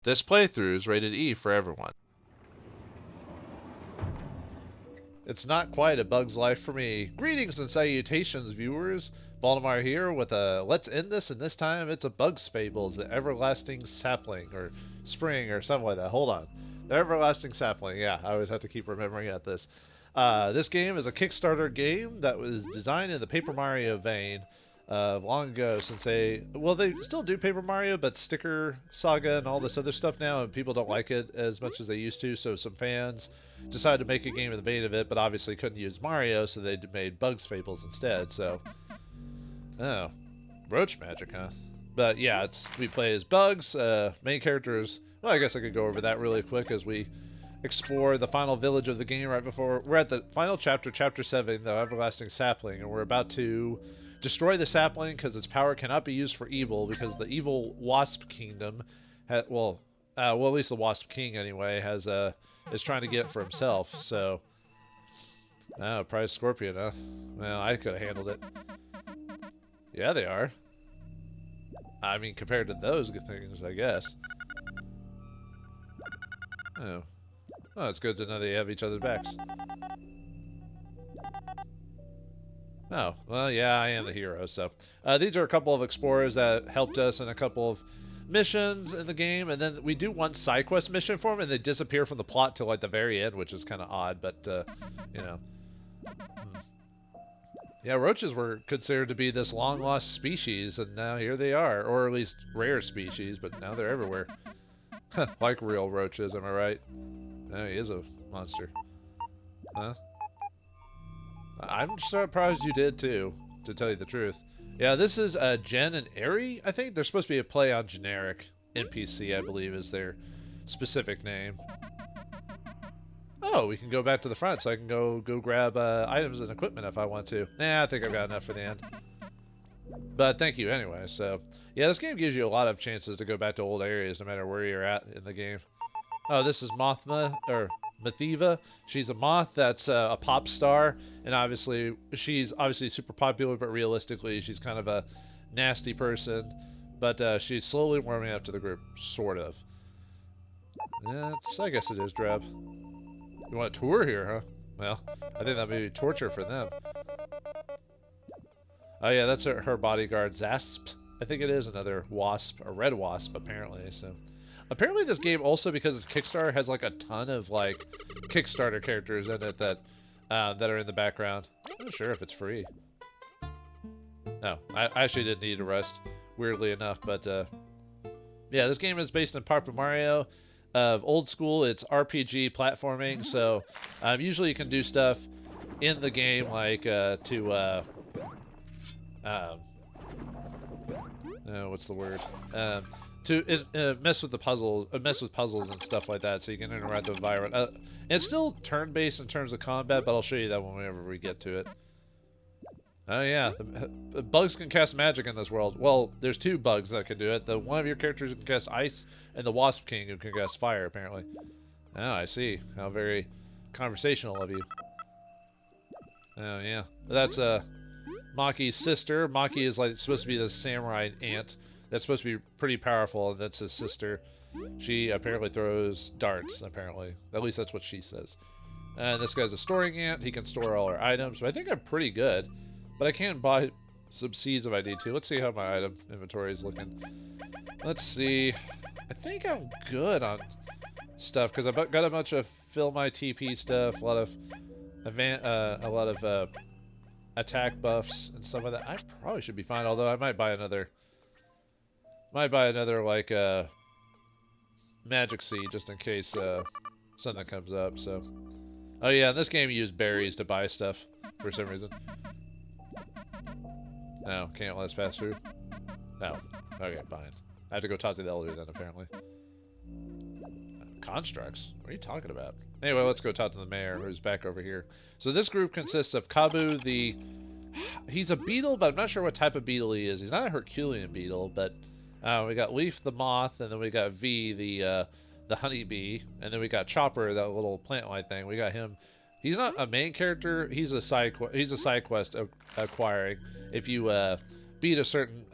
This playthrough is rated E for everyone. It's not quite a bug's life for me. Greetings and salutations, viewers. Vauldemare here with a let's end this, and this time it's a Bugs Fables, the Everlasting Sapling, or Spring, or something like that. Hold on. The Everlasting Sapling, yeah, I always have to keep remembering at this. This game is a Kickstarter game that was designed in the Paper Mario vein long ago, since they still do Paper Mario, but Sticker Saga and all this other stuff now, and people don't like it as much as they used to, so some fans decided to make a game in the vein of it, but obviously couldn't use Mario, so they made Bugs Fables instead. So, oh, Roach Magic, huh? But yeah, we play as Bugs. Main characters, well, I guess I could go over that really quick as we explore the final village of the game right before we're at the final chapter, chapter 7, the Everlasting Sapling, and we're about to destroy the sapling because its power cannot be used for evil, because the evil Wasp Kingdom, at least the Wasp King anyway, is trying to get it for himself. So, prize Scorpion, huh? Well, I could have handled it. Yeah, they are. I mean, compared to those things, I guess. Oh, it's good to know they have each other's backs. Oh, well, yeah, I am the hero, so. These are a couple of explorers that helped us in a couple of missions in the game, and then we do one side quest mission for them, and they disappear from the plot till, like, the very end, which is kind of odd, but, you know. Yeah, roaches were considered to be this long-lost species, and now here they are, or at least rare species, but now they're everywhere. Like real roaches, am I right? Oh, he is a monster. Huh? I'm surprised you did too, to tell you the truth. Yeah, this is Jen and Eri, I think. They're supposed to be a play on generic NPC, I believe, is their specific name. Oh, we can go back to the front, so I can go grab items and equipment if I want to. Nah, I think I've got enough for the end. But thank you anyway. So, yeah, this game gives you a lot of chances to go back to old areas no matter where you're at in the game. Oh, this is Mathiva. She's a moth that's a pop star, and obviously she's super popular, but realistically she's kind of a nasty person. But she's slowly warming up to the group, sort of. I guess it is Dreb. You want a tour here, huh? Well, I think that may be torture for them. Oh yeah, that's her bodyguard, Zasp. I think it is another wasp, a red wasp, apparently. So. Apparently this game also, because it's Kickstarter, has like a ton of like Kickstarter characters in it that are in the background. I'm not sure if it's free. No, I actually didn't need a rest, weirdly enough. But yeah, this game is based on Paper Mario. Old school, it's RPG platforming. So usually you can do stuff in the game like what's the word? To mess with the puzzles, mess with puzzles and stuff like that, so you can interact with the environment. It's still turn-based in terms of combat, but I'll show you that whenever we get to it. Oh yeah, the bugs can cast magic in this world. Well, there's two bugs that can do it. One of your characters can cast ice, and the Wasp King who can cast fire, apparently. Oh, I see. How very conversational of you. Oh yeah, that's Maki's sister. Maki is like supposed to be the samurai ant. That's supposed to be pretty powerful, and that's his sister. She apparently throws darts, apparently. At least that's what she says. And this guy's a storing ant. He can store all our items. So I think I'm pretty good. But I can buy some seeds if I need to. Let's see how my item inventory is looking. Let's see. I think I'm good on stuff, because I've got a bunch of fill my TP stuff, a lot of attack buffs and stuff like that. I probably should be fine, although I might buy another like magic seed just in case something comes up. So, oh yeah, in this game you use berries to buy stuff for some reason. No, can't let us pass through. No, okay, fine. I have to go talk to the elder then, apparently. Constructs? What are you talking about? Anyway, let's go talk to the mayor, who's back over here. So this group consists of Kabu, he's a beetle, but I'm not sure what type of beetle he is. He's not a Herculean beetle, but we got Leaf the moth, and then we got V the honeybee, and then we got Chopper, that little plant-like thing. We got him. He's not a main character. He's a side quest acquiring. If you beat a certain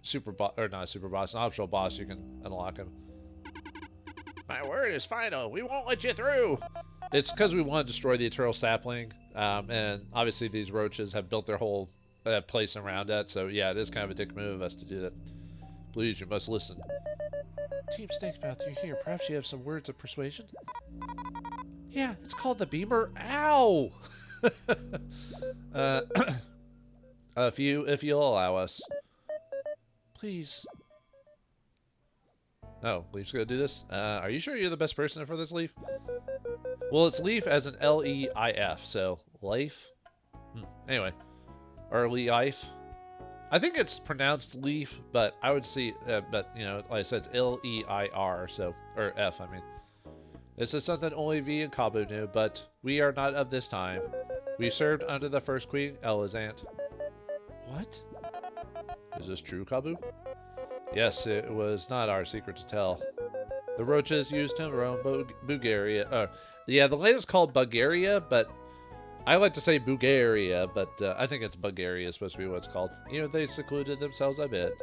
super boss, or not a super boss, an optional boss, you can unlock him. My word is final. We won't let you through. It's because we want to destroy the eternal sapling. And obviously these roaches have built their whole place around that. So yeah, it is kind of a dick move of us to do that. Please, you must listen. Team Snakemouth, you're here. Perhaps you have some words of persuasion? Yeah, it's called the Beamer. Ow! If you'll allow us. Please. Oh, Leaf's gonna do this? Are you sure you're the best person for this, Leaf? Well, it's Leaf as an L-E-I-F, so Leif? Anyway. Or Leif. I think it's pronounced Leaf, but I would see, but, you know, like I said, it's L-E-I-R, so, or F, I mean. This is something only V and Kabu knew, but we are not of this time. We served under the first queen, Elizant. What? Is this true, Kabu? Yes, it was not our secret to tell. The roaches used to roam Bulgaria. Yeah, the land is called Bulgaria, but I like to say Bulgaria, but I think it's Bulgaria is supposed to be what it's called. You know, they secluded themselves a bit.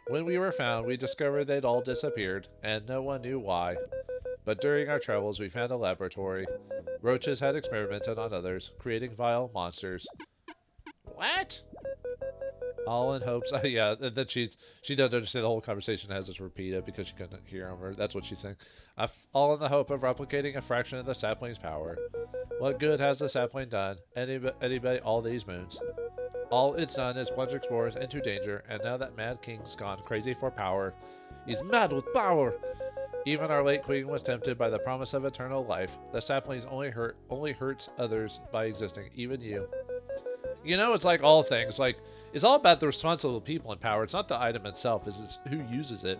When we were found, we discovered they'd all disappeared, and no one knew why. But during our travels, we found a laboratory. Roaches had experimented on others, creating vile monsters. What? All in hopes, yeah, that she doesn't understand the whole conversation, has us repeat it because she couldn't hear him. That's what she's saying. All in the hope of replicating a fraction of the sapling's power. What good has the sapling done? Anybody all these moons? All it's done is plunge explorers into danger, and now that Mad King's gone crazy for power. He's mad with power! Even our late queen was tempted by the promise of eternal life. The saplings only hurts others by existing, even you. You know, it's like all things, like, it's all about the responsible people in power. It's not the item itself, it's who uses it.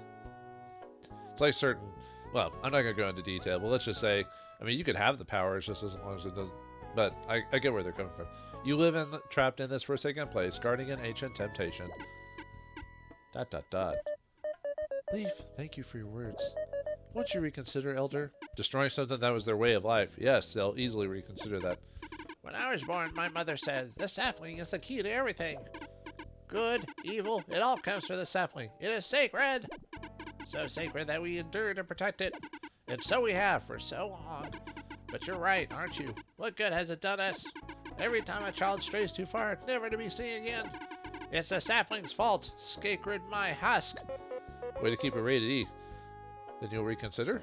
It's like certain, well, I'm not going to go into detail, but let's just say, I mean, you could have the power, it's just as long as it doesn't, but I get where they're coming from. You live trapped in this forsaken place, guarding an ancient temptation. ... Leaf, thank you for your words. Won't you reconsider, Elder? Destroying something that was their way of life. Yes, they'll easily reconsider that. When I was born, my mother said, the sapling is the key to everything. Good, evil, it all comes from the sapling. It is sacred. So sacred that we endure to protect it. And so we have for so long. But you're right, aren't you? What good has it done us? Every time a child strays too far, it's never to be seen again. It's the sapling's fault. Sacred my husk. Way to keep it rated E. Then you'll reconsider?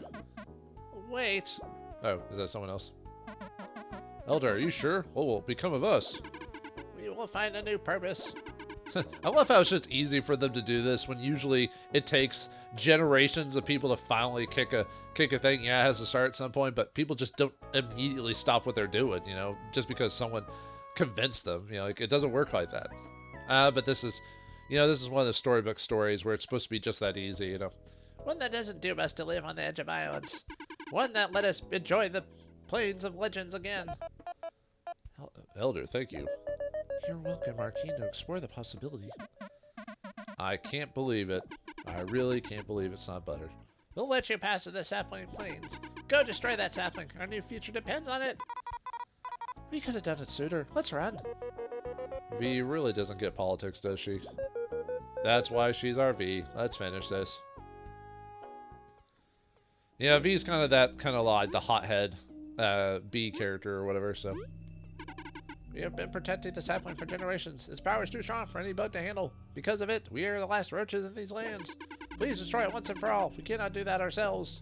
Wait. Oh, is that someone else? Elder, are you sure? What will become of us? We will find a new purpose. I love how it's just easy for them to do this when usually it takes generations of people to finally kick a thing. Yeah, it has to start at some point, but people just don't immediately stop what they're doing, you know, just because someone convinced them. You know, like, it doesn't work like that. But this is, you know, this is one of the storybook stories where it's supposed to be just that easy, you know. One that doesn't doom us to live on the edge of islands. One that let us enjoy the plains of legends again. Elder, thank you. You're welcome, our keen to explore the possibility. I can't believe it. I really can't believe it's not buttered. We'll let you pass to the sapling plains. Go destroy that sapling. Our new future depends on it. We could have done it sooner. Let's run. V really doesn't get politics, does she? That's why she's our V. Let's finish this. Yeah, V's kind of that, kind of like the hothead B character or whatever, so. We have been protecting the sapling for generations. Its power is too strong for any bug to handle. Because of it, we are the last roaches in these lands. Please destroy it once and for all. We cannot do that ourselves.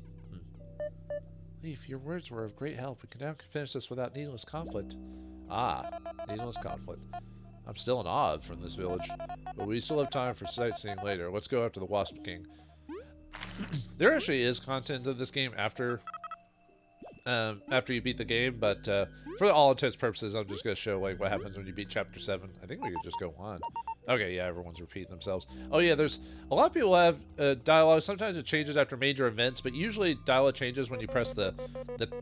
Leaf, your words were of great help. We can now finish this without needless conflict. Ah, needless conflict. I'm still in awe from this village, but we still have time for sightseeing later. Let's go after the Wasp King. There actually is content of this game after you beat the game, but for all intents and purposes, I'm just going to show like what happens when you beat Chapter 7. I think we could just go on. Okay, yeah, everyone's repeating themselves. Oh yeah, there's a lot of people have dialogue. Sometimes it changes after major events, but usually dialogue changes when you press the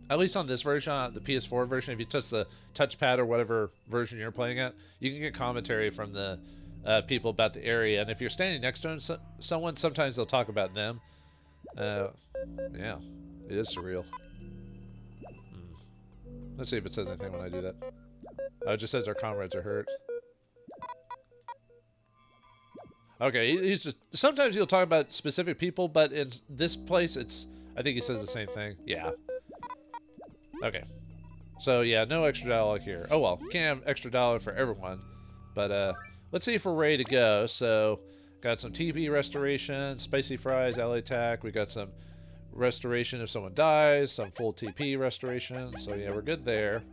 at least on this version, on the PS4 version, if you touch the touchpad or whatever version you're playing at, you can get commentary from the people about the area. And if you're standing next to someone, sometimes they'll talk about them. Yeah, it is surreal. Let's see if it says anything when I do that. Oh, it just says our comrades are hurt. Okay, he's just... Sometimes he'll talk about specific people, but in this place, it's... I think he says the same thing. Yeah. Okay. So yeah, no extra dialogue here. Oh well, can't have extra dialogue for everyone. But let's see if we're ready to go. So got some TP restoration, spicy fries, ally attack. We got some restoration if someone dies, some full TP restoration. So yeah, we're good there.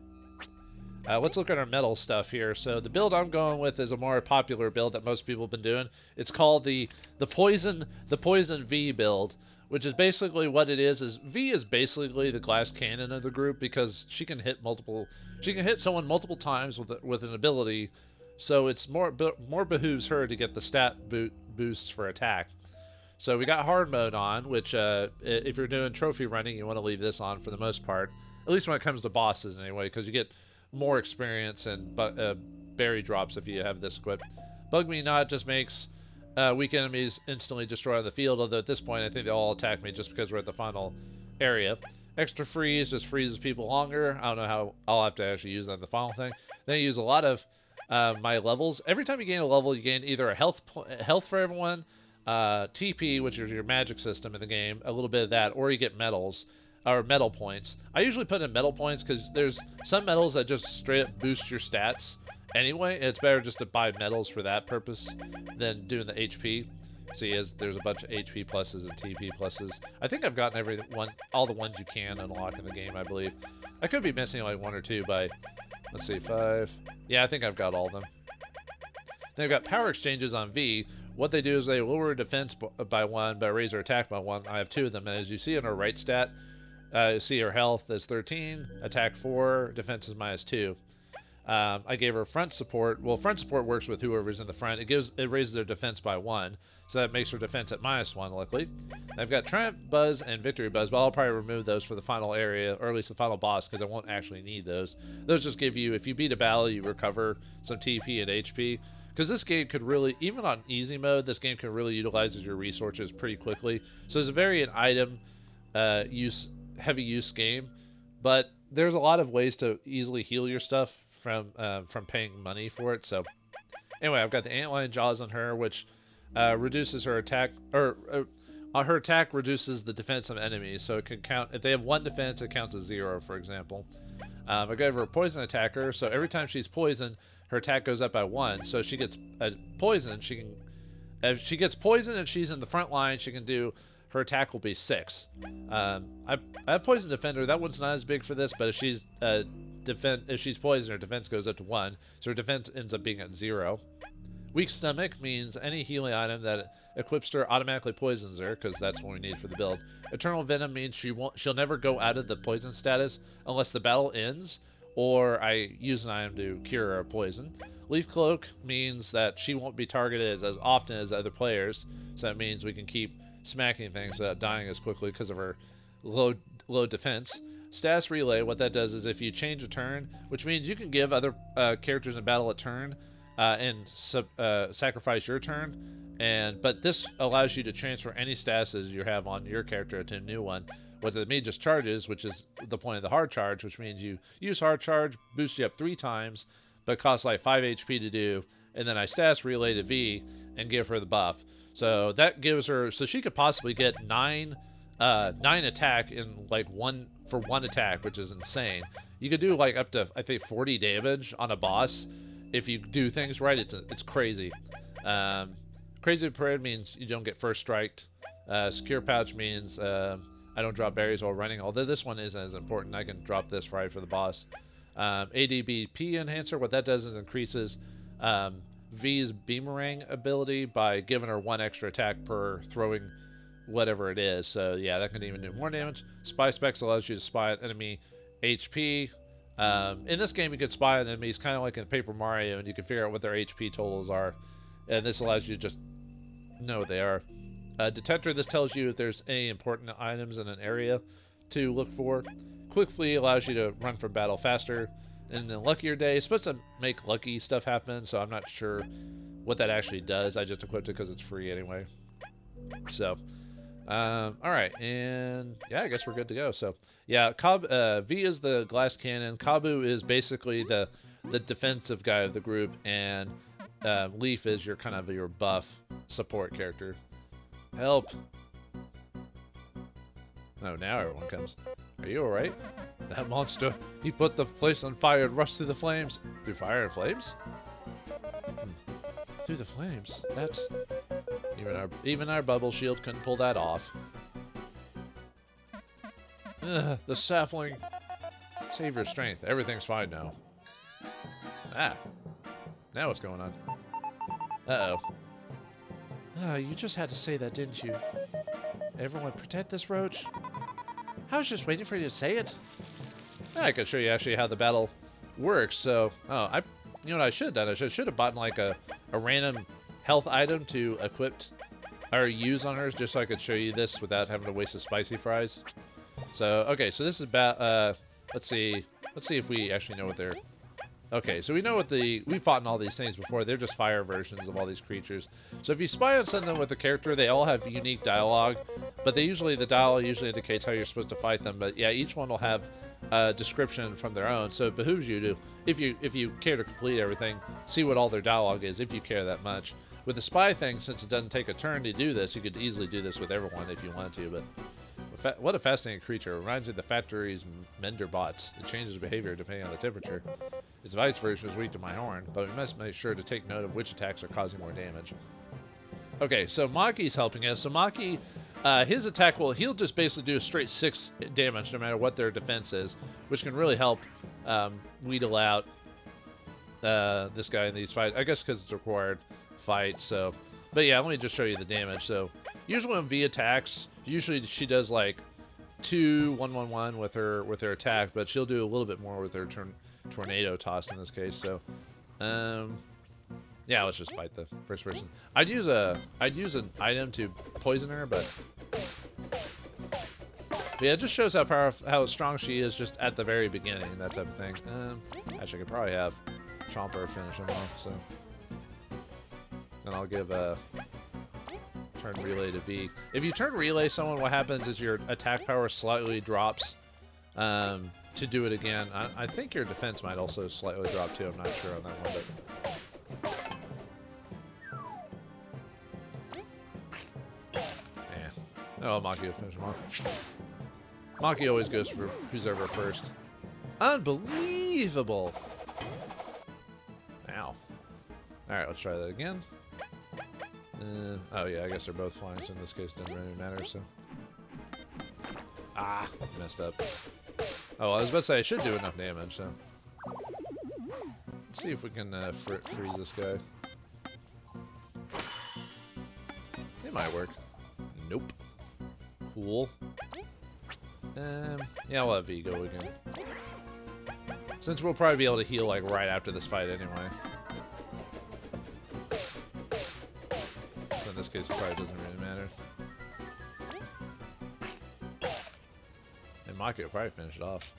Let's look at our metal stuff here. So the build I'm going with is a more popular build that most people have been doing. It's called the poison V build, which is basically what it is. V is basically the glass cannon of the group because she can hit someone multiple times with an ability. So it's more behooves her to get the stat boosts for attack. So we got hard mode on, which if you're doing trophy running, you want to leave this on for the most part, at least when it comes to bosses anyway, because you get more experience and berry drops if you have this equipped. Bug Me Not just makes weak enemies instantly destroy on the field, although at this point I think they all attack me just because we're at the final area. Extra Freeze just freezes people longer. I don't know how I'll have to actually use that in the final thing. Then I use a lot of my levels. Every time you gain a level, you gain either a health for everyone, TP, which is your magic system in the game, a little bit of that, or you get medals. Or metal points. I usually put in metal points because there's some medals that just straight up boost your stats anyway. It's better just to buy medals for that purpose than doing the HP. See, there's a bunch of HP pluses and TP pluses. I think I've gotten all the ones you can unlock in the game, I believe. I could be missing like one or two by, let's see, 5. Yeah, I think I've got all of them. Then I've got power exchanges on V. What they do is they lower defense by 1, but raise their attack by 1. I have 2 of them, and as you see on our right stat, see her health is 13, attack 4, defense is -2. I gave her front support. Well, front support works with whoever's in the front. It raises their defense by 1, so that makes her defense at -1, luckily. I've got Triumph Buzz and Victory Buzz, but I'll probably remove those for the final area, or at least the final boss, because I won't actually need those. Those just give you, if you beat a battle, you recover some TP and HP. Because this game could really, even on easy mode, this game can really utilize your resources pretty quickly. So it's a very an item heavy use game, but there's a lot of ways to easily heal your stuff from paying money for it. So anyway, I've got the antlion jaws on her, which reduces her attack, or her attack reduces the defense of enemies, so it can count if they have 1 defense, it counts as 0, for example. I gave her a poison attacker, so every time she's poisoned, her attack goes up by 1. So she gets poisoned, if she gets poisoned and she's in the front line, she can do, her attack will be 6. I have Poison Defender. That one's not as big for this, but if she's poisoned, her defense goes up to 1, so her defense ends up being at 0. Weak Stomach means any healing item that equips her automatically poisons her, because that's what we need for the build. Eternal Venom means she'll never go out of the poison status unless the battle ends, or I use an item to cure her poison. Leaf Cloak means that she won't be targeted as often as other players, so that means we can keep smacking things without dying as quickly because of her low defense. Status Relay, what that does is if you change a turn, which means you can give other characters in battle a turn and sacrifice your turn, but this allows you to transfer any statuses you have on your character to a new one. What that means just charges, which is the point of the hard charge, which means you use hard charge, boosts you up 3 times, but costs like 5 HP to do, and then I status relay to V and give her the buff. So that gives her, so she could possibly get 9 attack in like one attack, which is insane. You could do like up to, I think, 40 damage on a boss if you do things right. It's crazy. Crazy Parade means you don't get first striked. Secure Pouch means I don't drop berries while running, although this one isn't as important. I can drop this right for the boss. ADBP Enhancer, what that does is increases V's Beamerang ability by giving her 1 extra attack per throwing whatever it is. So yeah, that can even do more damage. Spy Specs allows you to spy an enemy HP. In this game, you can spy on enemies kind of like in Paper Mario, and you can figure out what their HP totals are. And this allows you to just know what they are. Detector, this tells you if there's any important items in an area to look for. Quick Flee allows you to run from battle faster. And then Luckier Day is supposed to make lucky stuff happen, so I'm not sure what that actually does. I just equipped it because it's free anyway. So, alright, and yeah, I guess we're good to go. So, yeah, V is the glass cannon. Kabu is basically the defensive guy of the group, and Leaf is your kind of your buff support character. Help. Oh, now everyone comes. Are you alright? That monster, he put the place on fire and rushed through the flames. Through fire and flames? Through the flames? That's... Even our bubble shield couldn't pull that off. Ugh, the sapling. Save your strength. Everything's fine now. Ah. Now what's going on? Uh-oh. You just had to say that, didn't you? Everyone protect this roach? I was just waiting for you to say it. I could show you actually how the battle works. So, you know what I should have done? I should have bought like a random health item to equip or use on hers, just so I could show you this without having to waste the spicy fries. So, okay, so this is about, let's see if we actually know what they're... Okay, so we know what we've fought in all these things before. They're just fire versions of all these creatures. So if you spy on something with a character, they all have unique dialogue, but the dialogue usually indicates how you're supposed to fight them. But yeah, each one will have a description from their own, so it behooves you to, if you care to complete everything, see what all their dialogue is, if you care that much. With the spy thing, since it doesn't take a turn to do this, you could easily do this with everyone if you want to, but... What a fascinating creature. It reminds me of the factory's mender bots. It changes behavior depending on the temperature. Its vice version is weak to my horn, but we must make sure to take note of which attacks are causing more damage. Okay, so Maki's helping us. So Maki, his attack he'll just basically do a straight 6 damage no matter what their defense is, which can really help wheedle out this guy in these fights. I guess because it's a required fight, so... But yeah, let me just show you the damage. So, usually when V attacks, usually she does like 2-1-1-1 with her attack, but she'll do a little bit more with her tornado toss in this case. So, yeah, let's just fight the first person. I'd use an item to poison her, but yeah, it just shows how strong she is just at the very beginning, that type of thing. Actually, I could probably have Chomper finish him off. So. And I'll give a turn relay to V. If you turn relay someone, what happens is your attack power slightly drops to do it again. I think your defense might also slightly drop too. I'm not sure on that one, but yeah. Oh, Maki will finish him off. Maki always goes for who's ever first. Unbelievable! Ow. All right, let's try that again. Oh yeah, I guess they're both flying, so in this case it doesn't really matter, so... Ah, messed up. Oh, I was about to say I should do enough damage, so... Let's see if we can freeze this guy. It might work. Nope. Cool. Yeah, we'll have V go again. Since we'll probably be able to heal like right after this fight anyway. In this case, it probably doesn't really matter. And Maki will probably finish it off.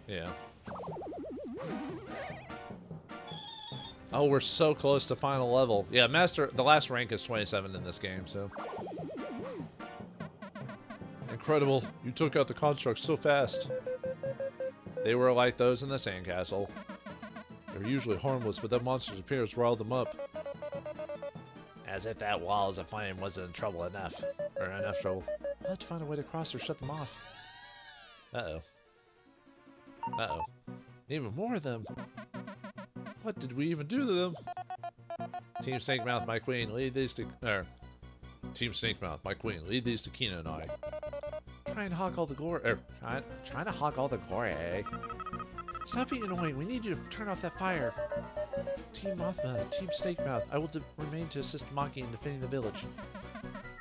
Yeah. Oh, we're so close to final level. Yeah, Master, the last rank is 27 in this game, so. Incredible. You took out the constructs so fast. They were like those in the sandcastle. They're usually harmless, but that monster's appearance riled them up. As if that walls of flame wasn't trouble enough. Or enough trouble. I'll have to find a way to cross or shut them off. Uh-oh. Uh-oh. Even more of them. What did we even do to them? Team Snankemouth, my queen, lead these to... Team Snankemouth, my queen, lead these to Kina and I. Trying to hog all the glory... trying to hog all the glory, eh? Stop being annoying. We need you to turn off that fire. Team Mothma, Team Snankemouth, I will remain to assist Maki in defending the village.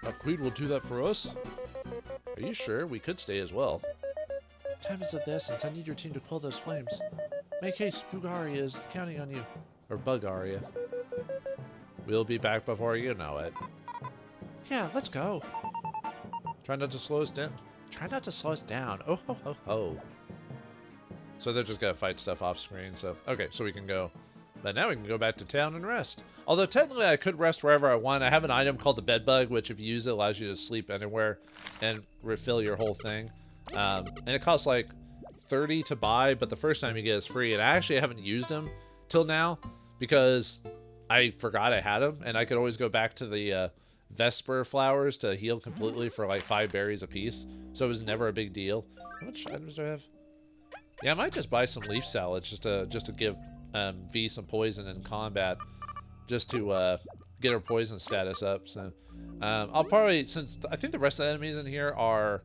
Our queen will do that for us? Are you sure? We could stay as well. Time is of the essence. I need your team to quell those flames. Make haste, Bugaria is counting on you. Or Bugaria. We'll be back before you know it. Yeah, let's go. Try not to slow us down. Try not to slow us down. Oh ho ho ho. So they're just gonna fight stuff off screen, so okay, so we can go. But now we can go back to town and rest. Although technically I could rest wherever I want. I have an item called the bed bug, which if you use it allows you to sleep anywhere and refill your whole thing. And it costs like 30 to buy, but the first time you get it's free. And I actually haven't used them till now because I forgot I had them, and I could always go back to the Vesper flowers to heal completely for like 5 berries a piece, so it was never a big deal. How much items do I have? Yeah, I might just buy some leaf salads just to give V some poison in combat, just to get her poison status up. So I'll probably, since I think the rest of the enemies in here are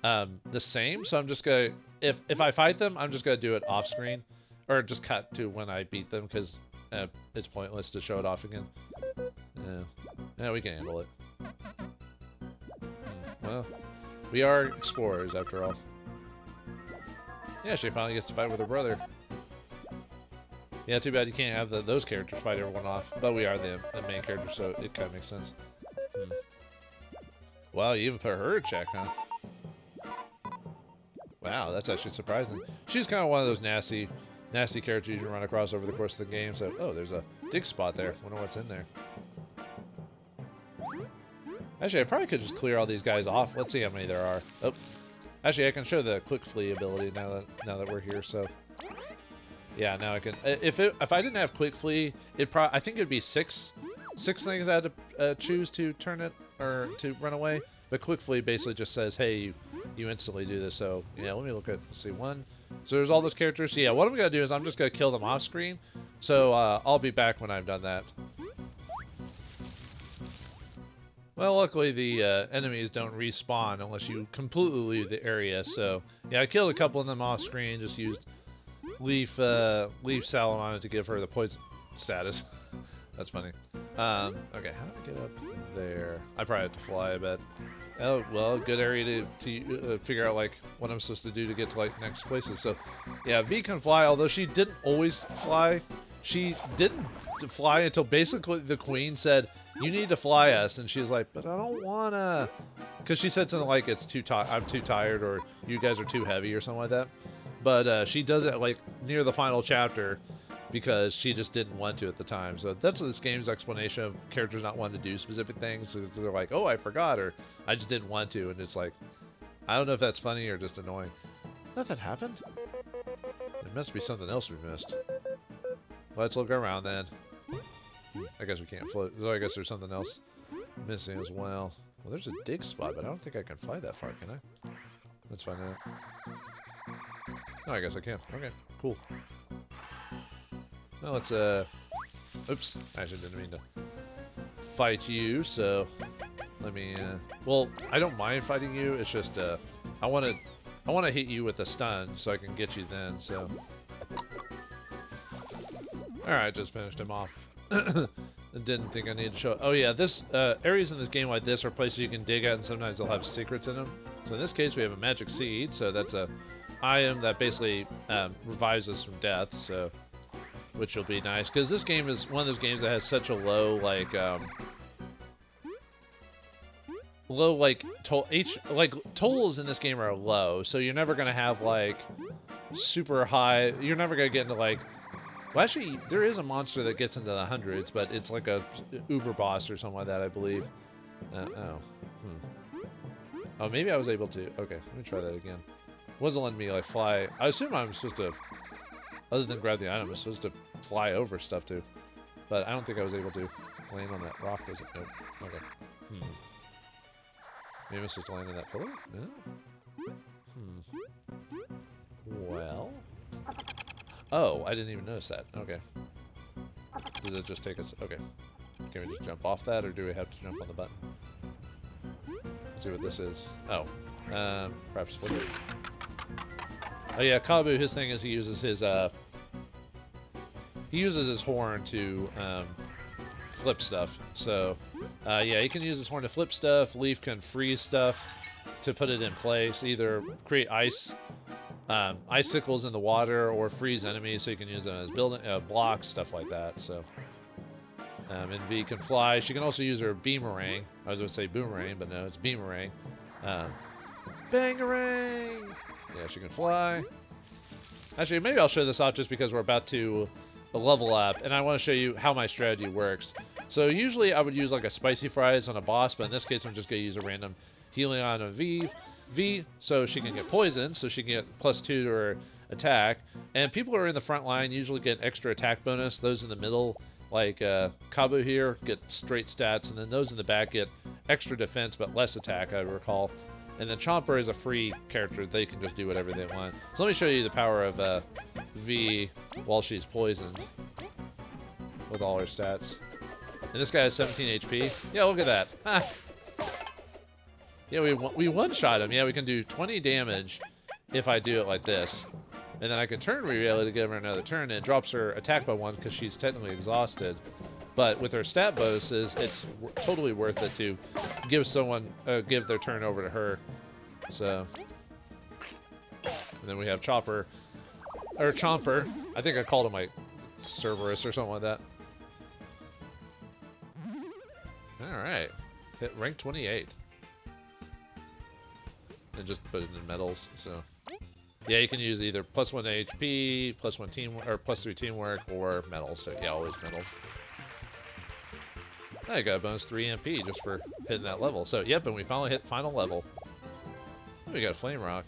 the same, so I'm just gonna, if I fight them, I'm just gonna do it off screen, or just cut to when I beat them, because it's pointless to show it off again. Yeah, we can handle it. Well, we are explorers after all. Yeah, she finally gets to fight with her brother. Yeah, too bad you can't have those characters fight everyone off, but we are the main character, so it kind of makes sense. Wow, you even put her in check, huh? Wow, that's actually surprising. She's kind of one of those nasty characters you can run across over the course of the game. So, oh, there's a dig spot there. Wonder what's in there. Actually, I probably could just clear all these guys off. Let's see how many there are. Oh, actually, I can show the quick flee ability now that we're here. So, yeah, now I can. If I didn't have quick flee, I think it'd be six things I had to choose to turn it or to run away. But quick flee basically just says, hey, you instantly do this. So yeah, let me look at, let's see, one. So there's all those characters. So yeah, what I'm gonna do is I'm just gonna kill them off screen. So I'll be back when I've done that. Well, luckily the enemies don't respawn unless you completely leave the area. So yeah, I killed a couple of them off screen. Just used leaf salad on it to give her the poison status. That's funny. Okay, how do I get up there? I probably have to fly, I bet. Oh, well, good area to figure out, like, what I'm supposed to do to get to, like, next places. So, yeah, V can fly, although she didn't always fly. She didn't fly until basically the queen said, you need to fly us. And she's like, but I don't want to. Because she said something like, I'm too tired, or you guys are too heavy, or something like that. But she does it, like, near the final chapter, because she just didn't want to at the time. So that's this game's explanation of characters not wanting to do specific things. So they're like, oh, I forgot, or I just didn't want to. And it's like, I don't know if that's funny or just annoying. Nothing happened? There must be something else we missed. Let's look around then. I guess we can't float. So I guess there's something else missing as well. Well, there's a dig spot, but I don't think I can fly that far, can I? Let's find out. Oh, I guess I can. Okay, cool. Well, let's, oops, I actually didn't mean to fight you, so let me, well, I don't mind fighting you, it's just, I want to hit you with a stun so I can get you then, so. Alright, just finished him off. I didn't think I needed to show it. Oh yeah, this, areas in this game like this are places you can dig at, and sometimes they'll have secrets in them. So in this case, we have a magic seed, so that's a item that basically, revives us from death, so. Which will be nice, because this game is one of those games that has such a low, like, totals in this game are low, so you're never going to have, like, super high, you're never going to get into, like, well, actually, there is a monster that gets into the hundreds, but it's like a uber boss or something like that, I believe. Oh, maybe I was able to, okay, let me try that again. It wasn't letting me, like, fly. I assume I'm supposed to, other than grab the item, I'm supposed to fly over stuff too. But I don't think I was able to land on that rock, was it? Nope. Okay. Maybe I'm supposed to land on that pillar? No? Well. Oh, I didn't even notice that. Okay. Does it just take us? Okay. Can we just jump off that, or do we have to jump on the button? Let's see what this is. Oh. Perhaps flip it. Oh yeah, Kabu, his thing is he uses his horn to flip stuff. So yeah, he can use his horn to flip stuff. Leaf can freeze stuff to put it in place. Either create icicles in the water, or freeze enemies, so you can use them as building blocks, stuff like that. So and V can fly. She can also use her beamerang. I was going to say boomerang, but no, it's beamerang. Bangarang! Yeah, she can fly. Actually, maybe I'll show this off just because we're about to level up, and I want to show you how my strategy works. So usually I would use like a spicy fries on a boss, but in this case I'm just going to use a random healing on a V, so she can get poisoned, so she can get +2 to her attack. And people who are in the front line usually get extra attack bonus. Those in the middle, Like Kabu here get straight stats, and then those in the back get extra defense but less attack, I recall. And then Chomper is a free character. They can just do whatever they want. So let me show you the power of V while she's poisoned with all her stats. And this guy has 17 HP. Yeah, look at that. Ha! Yeah, we one-shot him. Yeah, we can do 20 damage if I do it like this. And then I can turn Reveal to give her another turn, and it drops her attack by 1 because she's technically exhausted. But with her stat bonuses, it's totally worth it to give someone, give their turn over to her. So, and then we have Chomper. I think I called him like Cerberus or something like that. All right, hit rank 28, and just put it in medals. So, yeah, you can use either +1 HP, +1 team, or +3 teamwork, or medals. So yeah, always medals. I got a bonus 3 MP just for hitting that level. So, yep, and we finally hit final level. We got a Flame Rock.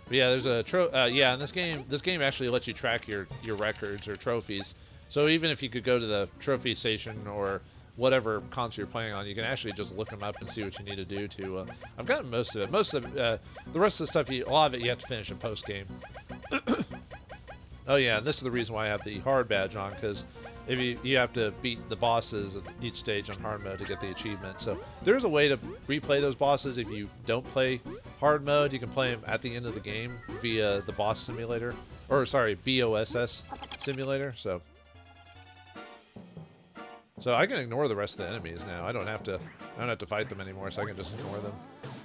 But yeah, there's a yeah, in this game actually lets you track your records or trophies. So even if you could go to the trophy station or whatever console you're playing on, you can actually just look them up and see what you need to do to. I've gotten most of it. Most of the rest of the stuff, a lot of it you have to finish in post game. Oh yeah, and this is the reason why I have the hard badge on, because if you have to beat the bosses at each stage on hard mode to get the achievement. So there's a way to replay those bosses if you don't play hard mode. You can play them at the end of the game via the boss simulator, or sorry, BOSS simulator. So I can ignore the rest of the enemies now. I don't have to fight them anymore, so I can just ignore them.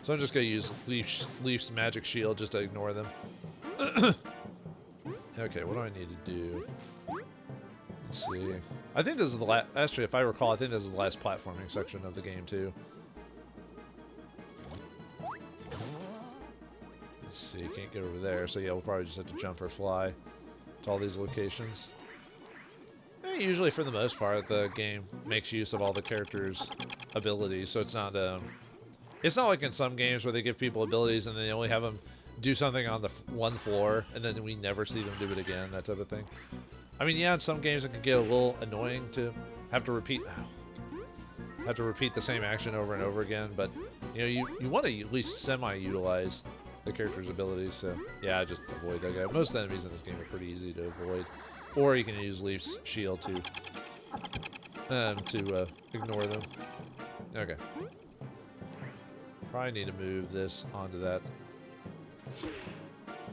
So I'm just gonna use Leaf's magic shield just to ignore them. Okay, what do I need to do? Let's see. I think this is the last. Actually, if I recall, I think this is the last platforming section of the game too. Let's see. Can't get over there, so yeah, we'll probably just have to jump or fly to all these locations. Usually, for the most part, the game makes use of all the characters' abilities, so it's not like in some games where they give people abilities and they only have them do something on the one floor, and then we never see them do it again, that type of thing. I mean, yeah, in some games it can get a little annoying to have to repeat the same action over and over again, but you know, you want to at least semi-utilize the character's abilities, so yeah, I just avoid that guy. Most of the enemies in this game are pretty easy to avoid. Or you can use Leaf's shield to ignore them. Okay. Probably need to move this onto that.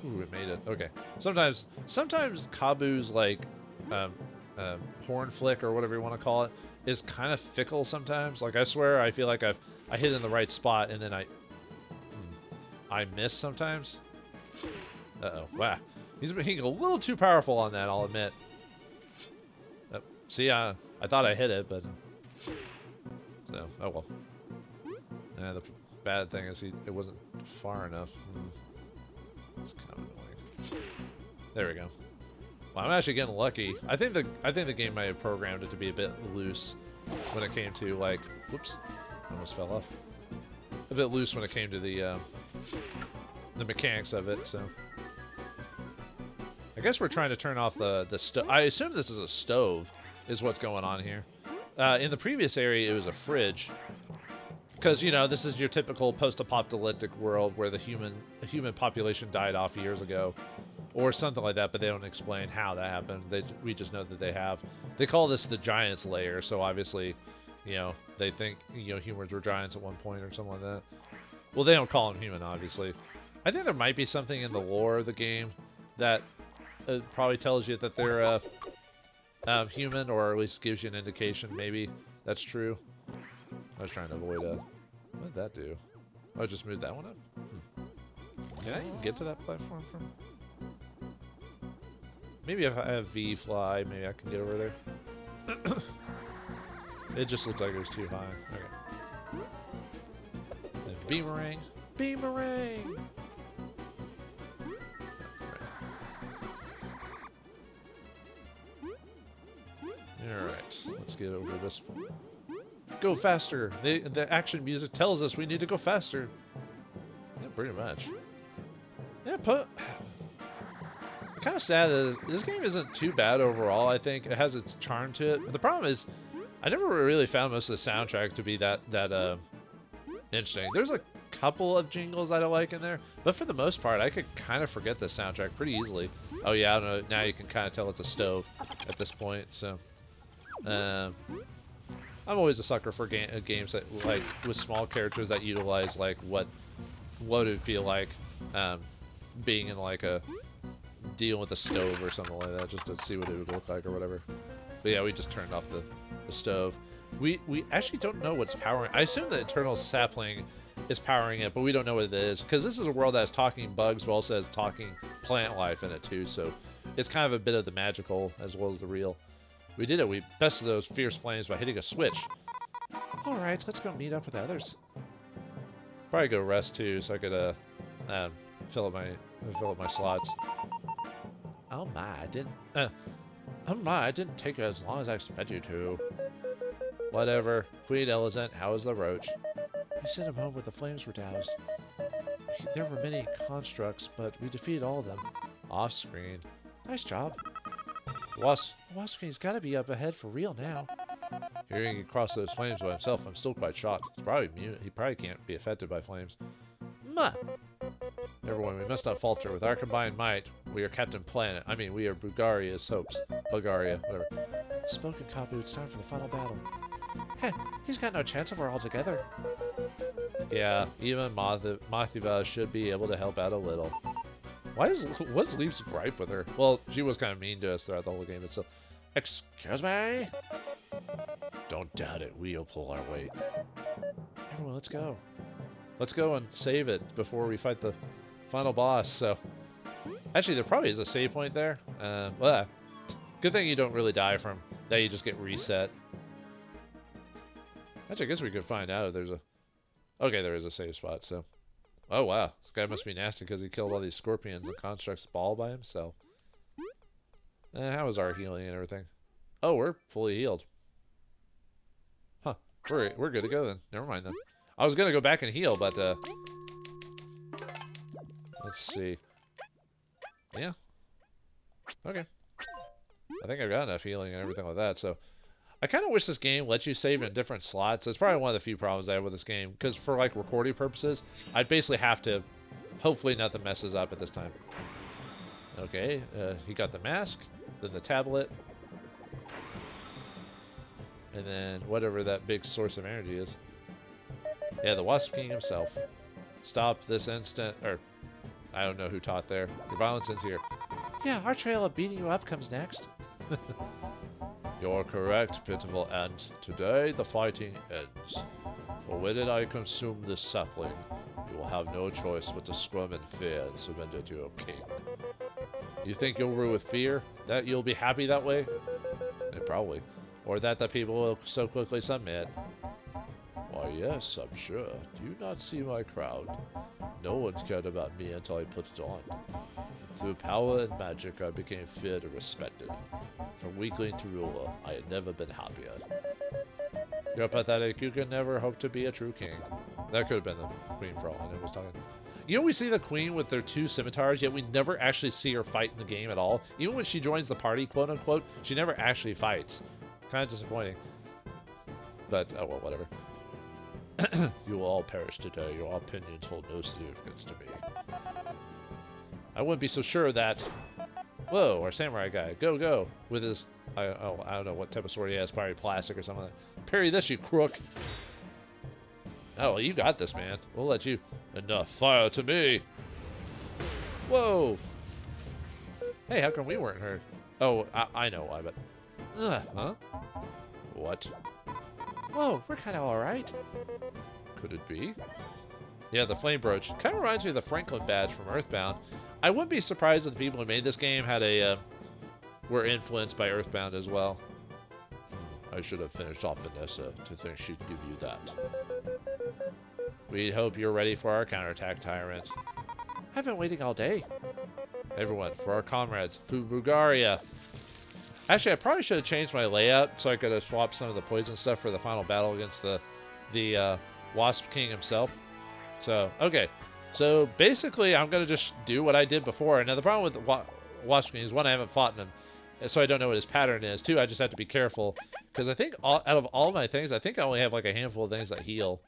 Ooh, it made it. Okay. Sometimes Kabu's like horn flick or whatever you want to call it is kind of fickle sometimes. Like I swear I feel like I hit in the right spot and then I miss sometimes. Uh-oh. Wow. He's being a little too powerful on that, I'll admit. See, I thought I hit it, but... So, oh well. The bad thing is it wasn't far enough. It's kind of annoying. There we go. Well, I'm actually getting lucky. I think the game might have programmed it to be a bit loose when it came to, like... Whoops. Almost fell off. A bit loose when it came to the mechanics of it, so... I guess we're trying to turn off the stove. I assume this is a stove, is what's going on here. In the previous area, it was a fridge. Because, you know, this is your typical post-apocalyptic world where the human population died off years ago. Or something like that, but they don't explain how that happened. We just know that they have. They call this the Giants Lair, so obviously, you know, they think, you know, humans were giants at one point or something like that. Well, they don't call them human, obviously. I think there might be something in the lore of the game that... It probably tells you that they're human, or at least gives you an indication. Maybe that's true. I was trying to avoid what did that do? Oh, just moved that one up? Can I even get to that platform from? Maybe if I have V fly, maybe I can get over there. It just looked like it was too high. Okay. And Beamerang! Beamerang! Alright, let's get over this one. Go faster! The action music tells us we need to go faster. Yeah, pretty much. Yeah, kind of sad that this game isn't too bad overall. I think it has its charm to it. But the problem is, I never really found most of the soundtrack to be that interesting. There's a couple of jingles that I like in there, but for the most part, I could kind of forget the soundtrack pretty easily. Oh yeah, I don't know. Now you can kind of tell it's a stove at this point. So, I'm always a sucker for games that like with small characters that utilize like what it would feel like being in like a deal with a stove or something like that, just to see what it would look like or whatever. But yeah, we just turned off the stove. We actually don't know what's powering. I assume the internal sapling is powering it, but we don't know what it is because this is a world that has talking bugs, but also has talking plant life in it too. So it's kind of a bit of the magical as well as the real. We did it. We bested those fierce flames by hitting a switch. All right, let's go meet up with others. Probably go rest too, so I could fill up my slots. Oh my, I didn't take it as long as I expected you to. Whatever. Queen Elizant, how is the roach? We sent him home with the flames were doused. There were many constructs, but we defeated all of them. Off screen. Nice job. Wasp King's gotta be up ahead for real now. Hearing he crossed those flames by himself, I'm still quite shocked. He's probably immune. He probably can't be affected by flames. Everyone, we must not falter. With our combined might, we are Captain Planet. I mean, we are Bulgaria's hopes. Bulgaria, whatever. Spoken Kabu, it's time for the final battle. Heh, he's got no chance if we're all together. Yeah, even Mathiva should be able to help out a little. What's Leaf's gripe with her? Well, she was kind of mean to us throughout the whole game, but still. Excuse me? Don't doubt it, we'll pull our weight. Everyone, let's go. Let's go and save it before we fight the final boss. So, actually, there probably is a save point there. Well, good thing you don't really die from that. You just get reset. Actually, I guess we could find out if there's a. Okay, there is a save spot. So, oh wow, this guy must be nasty because he killed all these scorpions and constructs all by himself. How is our healing and everything? Oh, we're fully healed. Huh? We're good to go then. Never mind then. I was gonna go back and heal, but let's see. Yeah. Okay. I think I've got enough healing and everything like that. So I kind of wish this game lets you save in different slots. It's probably one of the few problems I have with this game because for like recording purposes, I'd basically have to. Hopefully nothing messes up at this time. Okay. He got the mask, then the tablet, and then whatever that big source of energy is. Yeah, the Wasp King himself. Stop this instant, or I don't know who taught there. Your violence ends here. Yeah, our trail of beating you up comes next. You're correct, pitiful ant. Today the fighting ends. For when did I consume this sapling, you will have no choice but to squirm in fear and surrender to your king. You think you'll rule with fear? That you'll be happy that way? Probably. Or that the people will so quickly submit. Why, yes, I'm sure. Do you not see my crown? No one's cared about me until I put it on. Through power and magic, I became feared and respected. From weakling to ruler, I had never been happier. You're pathetic. You can never hope to be a true king. That could have been the queen for all I know was talking. You know, we see the queen with their two scimitars, yet we never actually see her fight in the game at all. Even when she joins the party, quote unquote, she never actually fights. Kind of disappointing. But, oh well, whatever. You will all perish today. Your opinions hold no significance to me. I wouldn't be so sure of that. Whoa, our samurai guy. Go, go. With his, I don't know what type of sword he has. Probably plastic or something like that. Parry this, you crook. Oh, well, you got this, man. We'll let you. Enough fire to me. Whoa. Hey, how come we weren't hurt? Oh, I know why, but... huh? What? Whoa, we're kind of alright. Could it be? Yeah, the flame brooch. Kind of reminds me of the Franklin badge from Earthbound. I wouldn't be surprised if the people who made this game had a, were influenced by Earthbound as well. I should have finished off Vanessa to think she'd give you that. We hope you're ready for our counterattack, Tyrant. I've been waiting all day. Everyone, for our comrades, for Bulgaria. Actually, I probably should have changed my layout so I could have swapped some of the poison stuff for the final battle against the Wasp King himself. So, okay. So, basically, I'm going to just do what I did before. Now, the problem with Wasp Kings. One, I haven't fought him, so I don't know what his pattern is. Two, I just have to be careful because I think out of all my things, I think I only have like a handful of things that heal.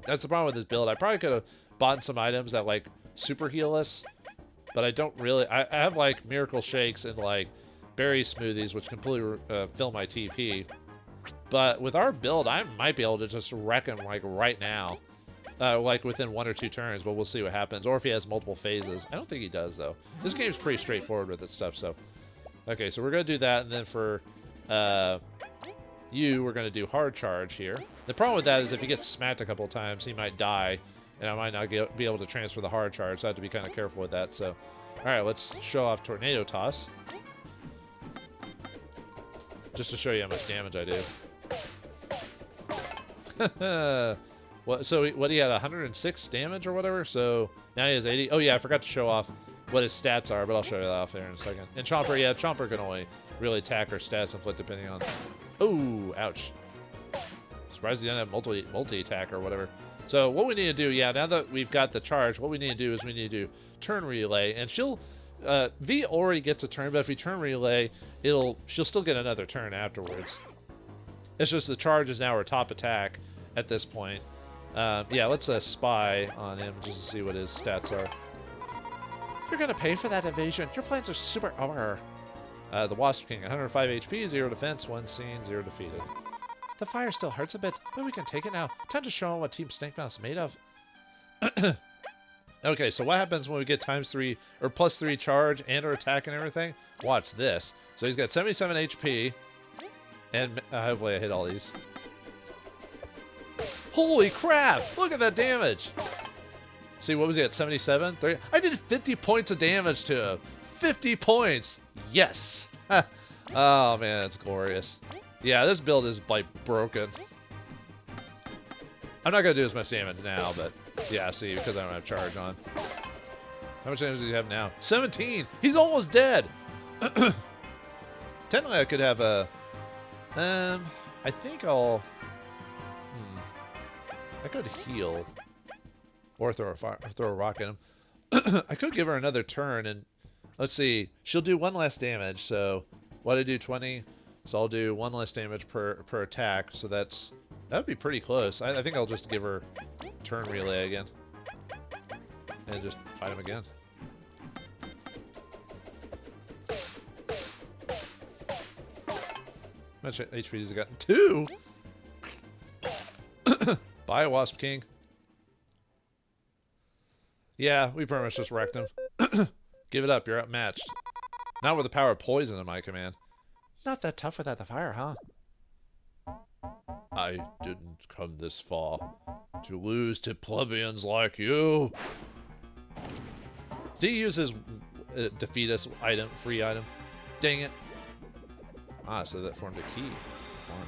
That's the problem with this build. I probably could have bought some items that like super heal us, but I don't really. I have like miracle shakes and like berry smoothies, which completely fill my TP. But with our build, I might be able to just wreck him like right now. Like within 1 or 2 turns, but we'll see what happens. Or if he has multiple phases. I don't think he does, though. This game's pretty straightforward with this stuff, so. Okay, so we're going to do that, and then for you, we're going to do hard charge here. The problem with that is if he gets smacked a couple of times, he might die, and I might not be able to transfer the hard charge, so I have to be kind of careful with that. So, all right, let's show off Tornado Toss. Just to show you how much damage I do. What, so what he had 106 damage or whatever, so now he has 80. Oh yeah, I forgot to show off what his stats are, but I'll show you that off there in a second. And Chomper, yeah, Chomper can only really attack or stats inflict depending on. Oh, ouch! Surprised he didn't have multi-attack or whatever. So what we need to do, yeah, now that we've got the charge, what we need to do is we need to do turn relay, and she'll V already gets a turn, but if we turn relay, she'll still get another turn afterwards. It's just the charge is now her top attack at this point. Yeah, let's spy on him just to see what his stats are. You're gonna pay for that evasion. Your plans are super over. The Wasp King, 105 HP, 0 defense, 1 seen, 0 defeated. The fire still hurts a bit, but we can take it now. Time to show him what Team Snakemouth's made of. Okay, so what happens when we get ×3 or +3 charge and our attack and everything? Watch this. So he's got 77 HP, and hopefully I hit all these. Holy crap! Look at that damage! See, what was he at? 77? 30? I did 50 points of damage to him! 50 points! Yes! Oh man, it's glorious. Yeah, this build is like broken. I'm not gonna do as much damage now, but yeah, see, because I don't have charge on. How much damage does he have now? 17! He's almost dead! Technically, I could have a... I think I'll... I could heal. Or throw a rock at him. I could give her another turn, and... Let's see. She'll do 1 less damage, so... What I do, 20? So I'll do 1 less damage per attack, so that's... That would be pretty close. I think I'll just give her turn relay again. And just fight him again. How much HP has he gotten? 2? Bye, Wasp King. Yeah, we pretty much just wrecked him. Give it up, you're outmatched. Not with the power of poison in my command. Not that tough without the fire, huh? I didn't come this far to lose to plebeians like you. Do you use his defeat us item, free item? Dang it. Ah, so that formed a key to farm.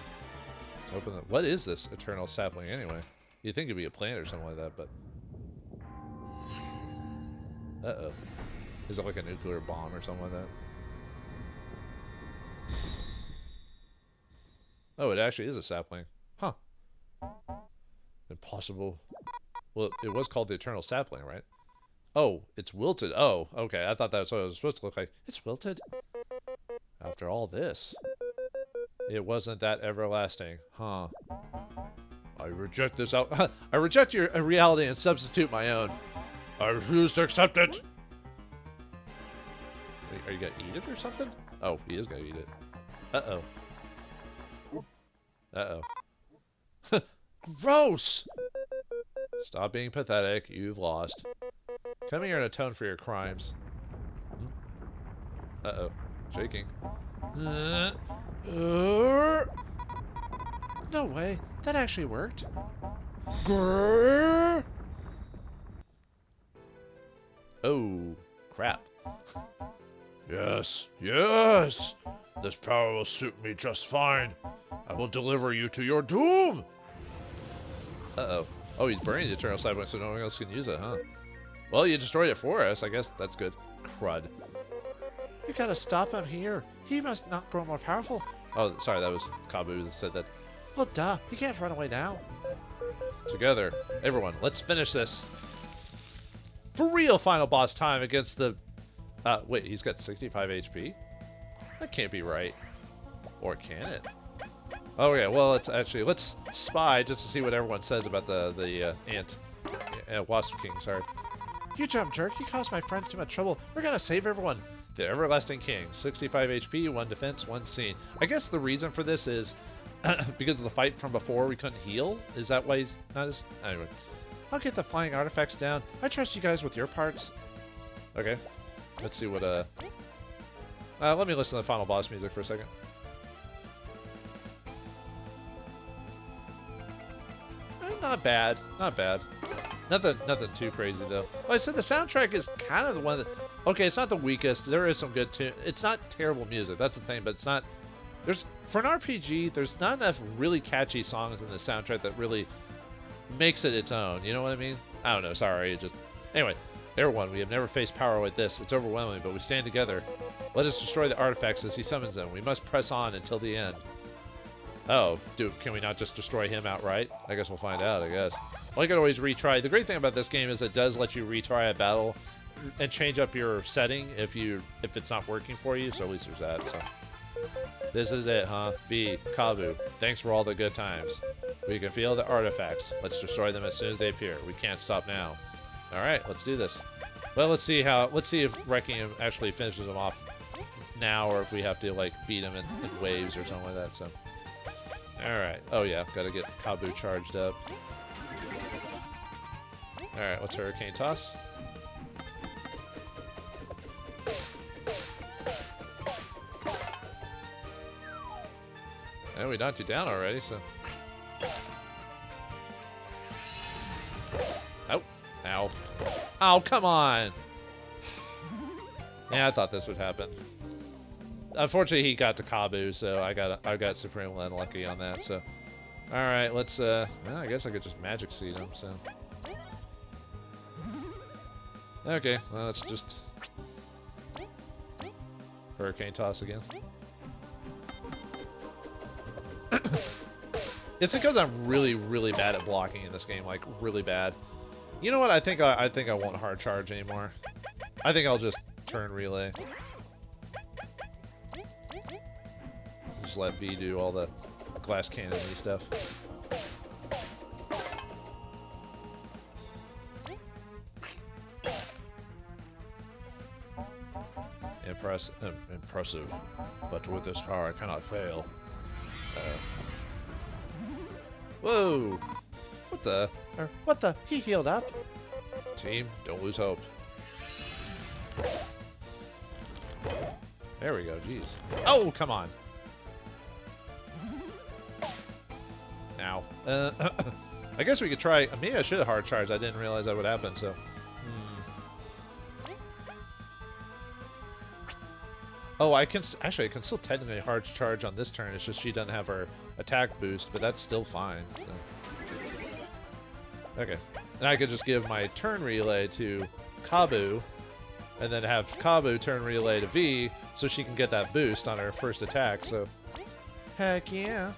Let's open it. What is this eternal sapling anyway? You'd think it'd be a plant or something like that, but... Uh-oh. Is it like a nuclear bomb or something like that? Oh, it actually is a sapling. Huh. Impossible. Well, it was called the eternal sapling, right? Oh, it's wilted. Oh, okay. I thought that's what it was supposed to look like. It's wilted. After all this, it wasn't that everlasting, huh? I reject this out. I reject your reality and substitute my own. I refuse to accept it. Are you gonna eat it or something? Oh, he is gonna eat it. Uh-oh. Uh-oh. Gross! Stop being pathetic. You've lost. Come here and atone for your crimes. Uh-oh. Shaking. No way. That actually worked. Grrr. Oh, crap. Yes, yes. This power will suit me just fine. I will deliver you to your doom. Uh-oh. Oh, he's burning the eternal sapling so no one else can use it, huh? Well, you destroyed it for us. I guess that's good. Crud. You gotta stop him here. He must not grow more powerful. Oh, sorry, that was Kabu that said that. Well, duh. He can't run away now. Together. Everyone, let's finish this. For real final boss time against the Wait, he's got 65 HP? That can't be right. Or can it? Oh yeah, well, let's spy just to see what everyone says about the ant. Wasp King, sorry. You jump jerk, you caused my friends too much trouble. We're gonna save everyone. The Everlasting King, 65 HP, 1 defense, 1 scene. I guess the reason for this is because of the fight from before we couldn't heal. Is that why he's not as... Anyway. I'll get the flying artifacts down. I trust you guys with your parts. Okay. Let's see what, let me listen to the final boss music for a second. Not bad. Not bad. Nothing too crazy, though. Well, I said the soundtrack is kind of the one that... Okay, it's not the weakest. There is some good tune. It's not terrible music. That's the thing, but it's not... For an RPG, there's not enough really catchy songs in the soundtrack that really makes it its own. You know what I mean? I don't know. Sorry. Anyway, everyone, we have never faced power like this. It's overwhelming, but we stand together. Let us destroy the artifacts as he summons them. We must press on until the end. Oh, dude, can we not just destroy him outright? I guess we'll find out, I guess. Well, you can always retry. The great thing about this game is it does let you retry a battle and change up your setting if it's not working for you, so at least there's that. So this is it, huh? V, Kabu, thanks for all the good times. We can feel the artifacts. Let's destroy them as soon as they appear. We can't stop now. Alright, let's do this. Well, let's see if wrecking him actually finishes him off now, or if we have to, like, beat him in waves or something like that, so... Alright. Oh, yeah. Gotta get Kabu charged up. Alright, what's Hurricane Toss? And we knocked you down already, so... Oh. Ow. Oh, come on! Yeah, I thought this would happen. Unfortunately, he got to Kabu, so I got supremely unlucky on that. So, all right, let's. Well, I guess I could just magic seed him. So, okay, well, let's just Hurricane Toss again. It's because I'm really, really bad at blocking in this game, like really bad. You know what? I think I won't hard charge anymore. I think I'll just turn relay. Just let V do all the glass cannon-y stuff. Impressive. But with this power, I cannot fail. Whoa! What the? He healed up? Team, don't lose hope. There we go, jeez. Oh, come on! Now. I guess we could try... Maybe I should have hard charged. I didn't realize that would happen, so... Oh, I can... Actually, I can still technically hard charge on this turn. It's just she doesn't have her attack boost, but that's still fine. So. Okay. And I could just give my turn relay to Kabu, and then have Kabu turn relay to V, so she can get that boost on her first attack, so... Heck yeah.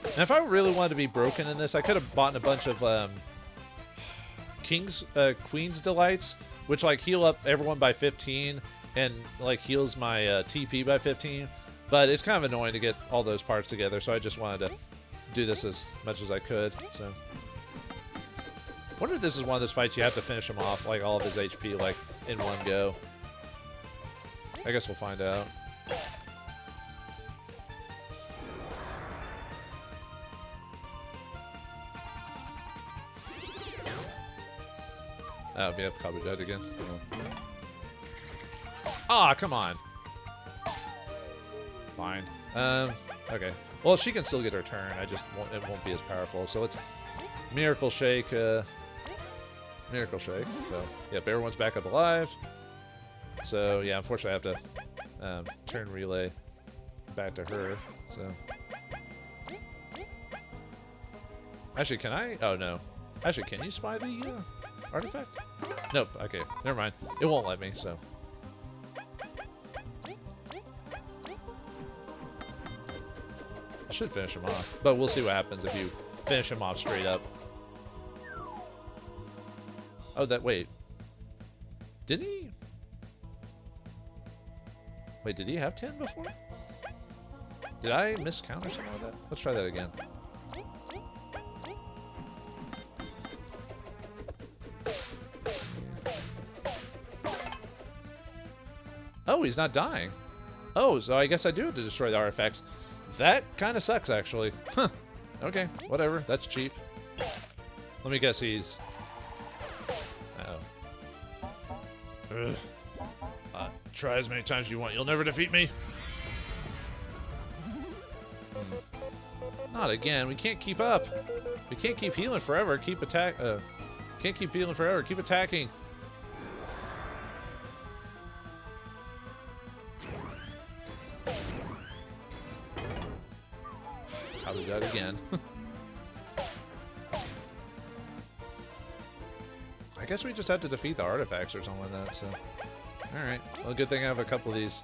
And if I really wanted to be broken in this, I could have bought a bunch of Queen's Delights, which like heal up everyone by 15 and like heals my TP by 15. But it's kind of annoying to get all those parts together, so I just wanted to do this as much as I could. So, I wonder if this is one of those fights you have to finish him off, like all of his HP, like in one go. I guess we'll find out. Oh, yeah, Kabu dead again. Ah, come on. Fine. Okay. Well, she can still get her turn. It won't be as powerful. So let's Miracle Shake. Miracle Shake. So, yep, everyone's back up alive. So, yeah, unfortunately, I have to turn relay back to her. So, actually, can I? Oh no. Actually, can you spy the artifact? Nope. Okay, never mind. It won't let me. So. Should finish him off, but we'll see what happens if you finish him off straight up. Oh, wait. Did he? Wait, did he have 10 before? Did I miscount or something like that? Let's try that again. Oh, he's not dying. Oh, so I guess I do have to destroy the artifacts. That kind of sucks, actually. Huh. Okay, whatever. That's cheap. Let me guess he's... Uh-oh. Try as many times as you want. You'll never defeat me. Not again. We can't keep up. We can't keep healing forever. Keep attack. Can't keep healing forever. Keep attacking. I'll do that again. I guess we just have to defeat the artifacts or something like that. So, all right. Well, good thing I have a couple of these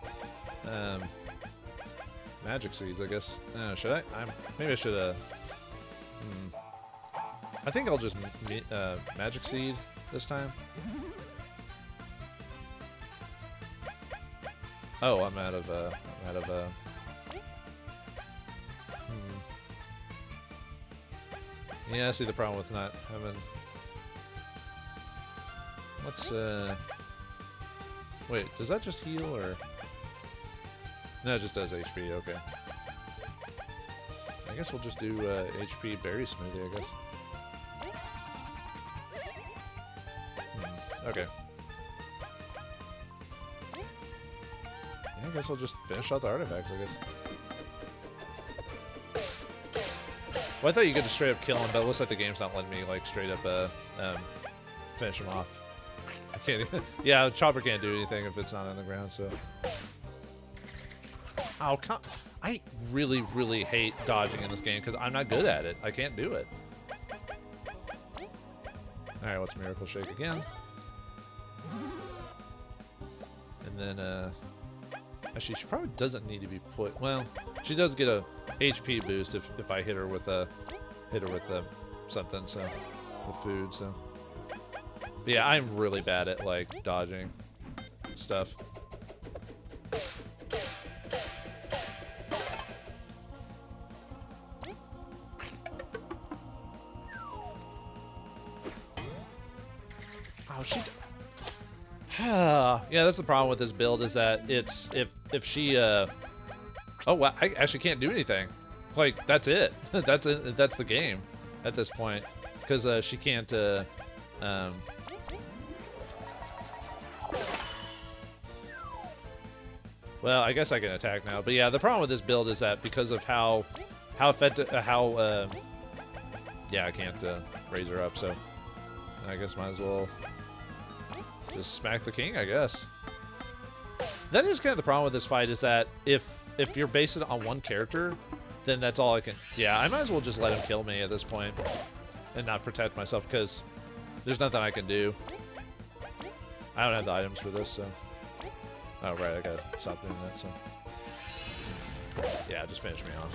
magic seeds. I guess. Should I? Maybe I should. I think I'll just magic seed this time. Oh, I'm out of. Yeah, I see the problem with not having. Let's wait, does that just heal or? No, it just does HP, okay. I guess we'll just do HP berry smoothie, I guess. Okay. Yeah, I guess I'll just finish out the artifacts, I guess. Well, I thought you could just straight up kill him, but it looks like the game's not letting me, like, straight up finish him off. I can't even... Yeah, the chopper can't do anything if it's not on the ground, so... Oh, I really, really hate dodging in this game because I'm not good at it. I can't do it. Alright, what's Miracle Shake again? And then, actually, she probably doesn't need to be put... Well, she does get a HP boost if I hit her with something, so... With food, so... But yeah, I'm really bad at, like, dodging stuff. Oh, she... Yeah, that's the problem with this build, is that it's... If she, Oh, well, I actually can't do anything. Like, that's it. That's it. That's the game at this point. Because, she can't, Well, I guess I can attack now. But yeah, the problem with this build is that because of how effective, yeah, I can't raise her up, so I guess might as well just smack the king, I guess. That is kind of the problem with this fight, is that if you're based it on one character, then that's all I can... Yeah, I might as well just let him kill me at this point and not protect myself, because there's nothing I can do. I don't have the items for this, so... Oh, right, I gotta stop doing that, so... Yeah, just finish me off.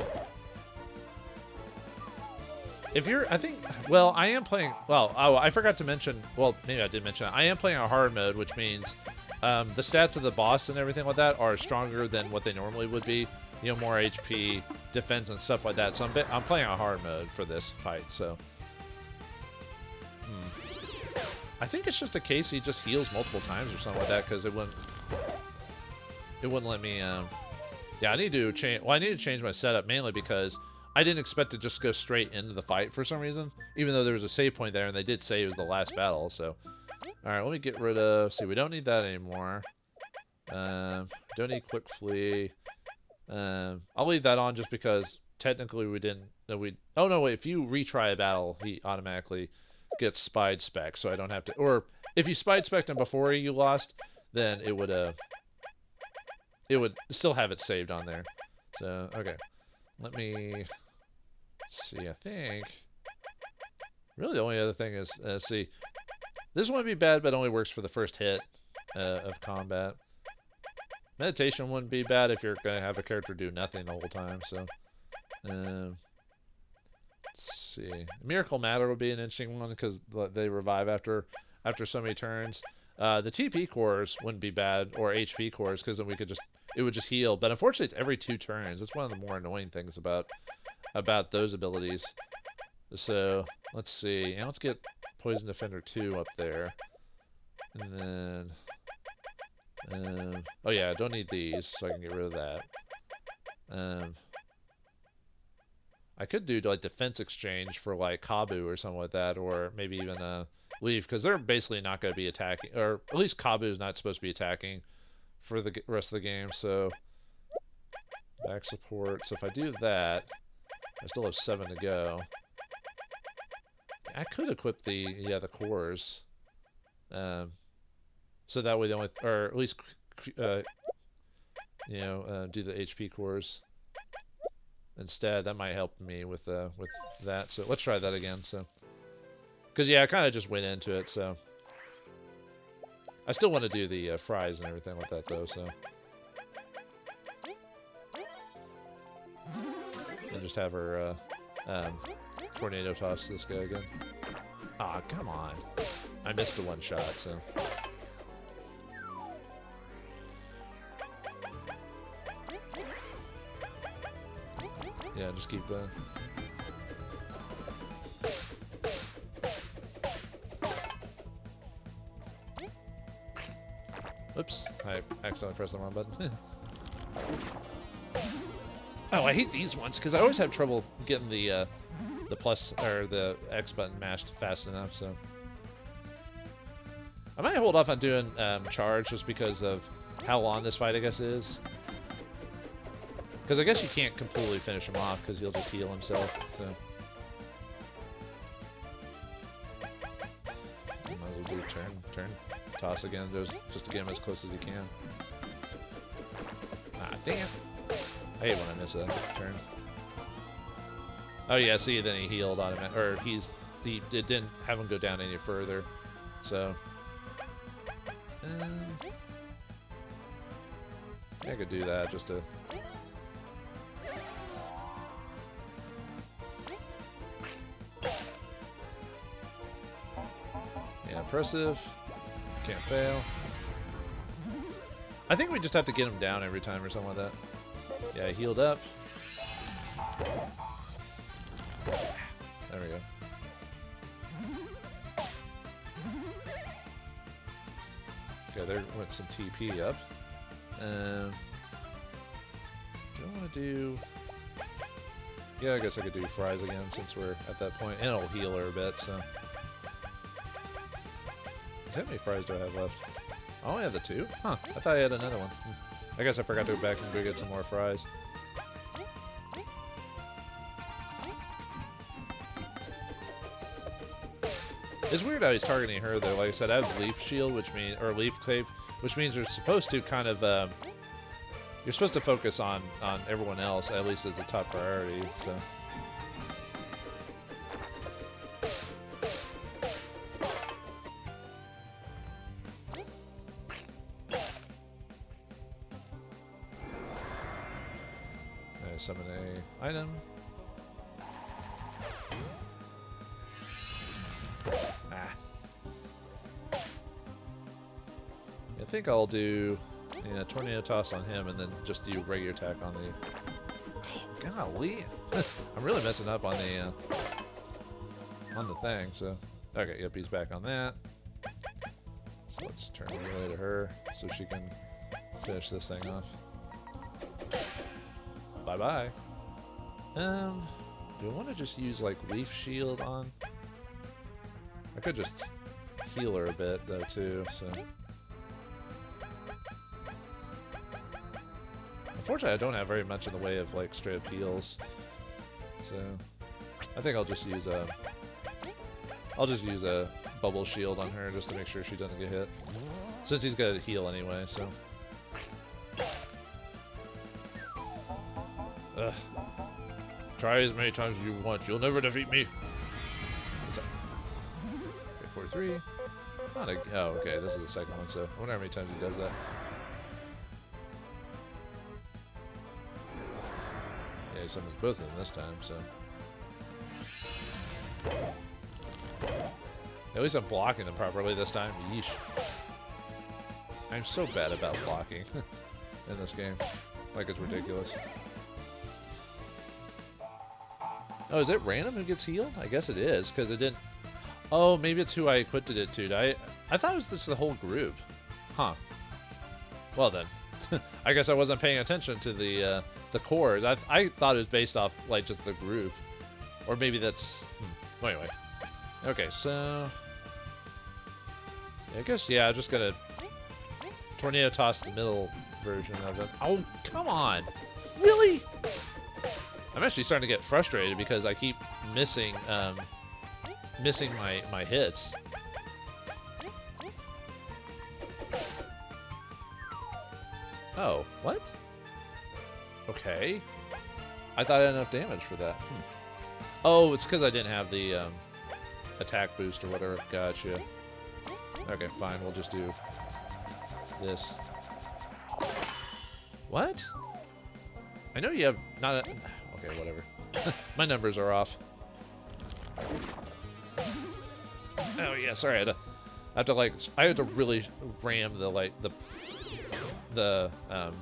If you're... I think... Well, I am playing... Well, oh, I forgot to mention... Well, maybe I did mention it. I am playing on hard mode, which means the stats of the boss and everything like that are stronger than what they normally would be. You know, more HP, defense, and stuff like that. So I'm playing on hard mode for this fight, so... I think it's just a case he just heals multiple times or something like that, because it wouldn't let me, yeah, I need to change, well, I need to change my setup, mainly because I didn't expect to just go straight into the fight for some reason, even though there was a save point there, and they did say it was the last battle, so. Alright, let me get rid of, see, we don't need that anymore. Don't need Quick Flee. I'll leave that on just because technically we didn't, oh no, wait, if you retry a battle, he automatically gets Spied Spec, so I don't have to, or if you Spied Spec'd him before you lost, then it would still have it saved on there. So, okay. Let me see, I think... Really, the only other thing is, see... This wouldn't be bad, but it only works for the first hit of combat. Meditation wouldn't be bad if you're going to have a character do nothing the whole time, so... let's see. Miracle Matter would be an interesting one, because they revive after so many turns. The TP cores wouldn't be bad, or HP cores, because then we could just, it would just heal. But unfortunately, it's every 2 turns. That's one of the more annoying things about those abilities. So let's see, and let's get Poison Defender 2 up there, and then oh yeah, I don't need these, so I can get rid of that. I could do like Defense Exchange for like Kabu or something like that, or maybe even Leaf, because they're basically not going to be attacking, or at least Kabu is not supposed to be attacking for the rest of the game. So back support. So if I do that, I still have 7 to go. I could equip the cores, so that way the only, or at least do the HP cores instead. That might help me with that. So let's try that again. So, because yeah, I kind of just went into it. So I still want to do the fries and everything like that though. So and just have her tornado toss this guy again. Ah, come on! I missed the 1 shot. So. Yeah, just keep Oops, I accidentally pressed the wrong button. Oh, I hate these ones because I always have trouble getting the plus or the X button mashed fast enough. So I might hold off on doing charge just because of how long this fight I guess is. Because I guess you can't completely finish him off because he'll just heal himself. So you might as well do turn toss again, just to get him as close as he can. Ah, damn! I hate when I miss a turn. Oh yeah, see, then he healed automatically, or it didn't have him go down any further. So I could do that just to. Yeah, impressive. Can't fail. I think we just have to get him down every time or something like that. Yeah, healed up. There we go. Okay, there went some TP up. Do I want to do... Yeah, I guess I could do fries again since we're at that point. And it'll heal her a bit, so... How many fries do I have left? I only have the 2? Huh, I thought I had another one. I guess I forgot to go back and go get some more fries. It's weird how he's targeting her though. Like I said, I have Leaf Shield, which means, or Leaf Cape, which means you're supposed to kind of, you're supposed to focus on everyone else, at least as the top priority, so. Summon a item. Ah. I think I'll do tornado toss on him and then just do regular attack on the. Oh, golly! I'm really messing up on the thing. So okay, yep, he's back on that. So let's turn relay to her so she can finish this thing off. Bye-bye. Do I want to just use, like, Leaf Shield on? I could just heal her a bit, though, too, so... Unfortunately, I don't have very much in the way of, like, straight-up heals. So... I think I'll just use a... Bubble Shield on her just to make sure she doesn't get hit. Since he's got to heal anyway, so... Ugh. Try as many times as you want. You'll never defeat me. What's up? Okay, 43. Not a, oh, okay. This is the second one, so I wonder how many times he does that. Yeah, he summons both of them this time, so. At least I'm blocking them properly this time. Yeesh. I'm so bad about blocking in this game. Like, it's ridiculous. Oh, is it random who gets healed? I guess it is, because it didn't... Oh, maybe it's who I equipped it to. I thought it was just the whole group. Huh. Well then. I guess I wasn't paying attention to the cores. I thought it was based off, like, just the group. Or maybe that's... Well, anyway. Okay, so... I guess, yeah, I'm just gonna... Tornado toss the middle version of it. Oh, come on! Really? I'm actually starting to get frustrated because I keep missing my hits. Oh, what? Okay. I thought I had enough damage for that. Oh, it's because I didn't have the attack boost or whatever. Gotcha. Okay, fine. We'll just do this. What? I know you have not a... Okay, whatever. My numbers are off. Oh yeah, sorry. I had to really ram the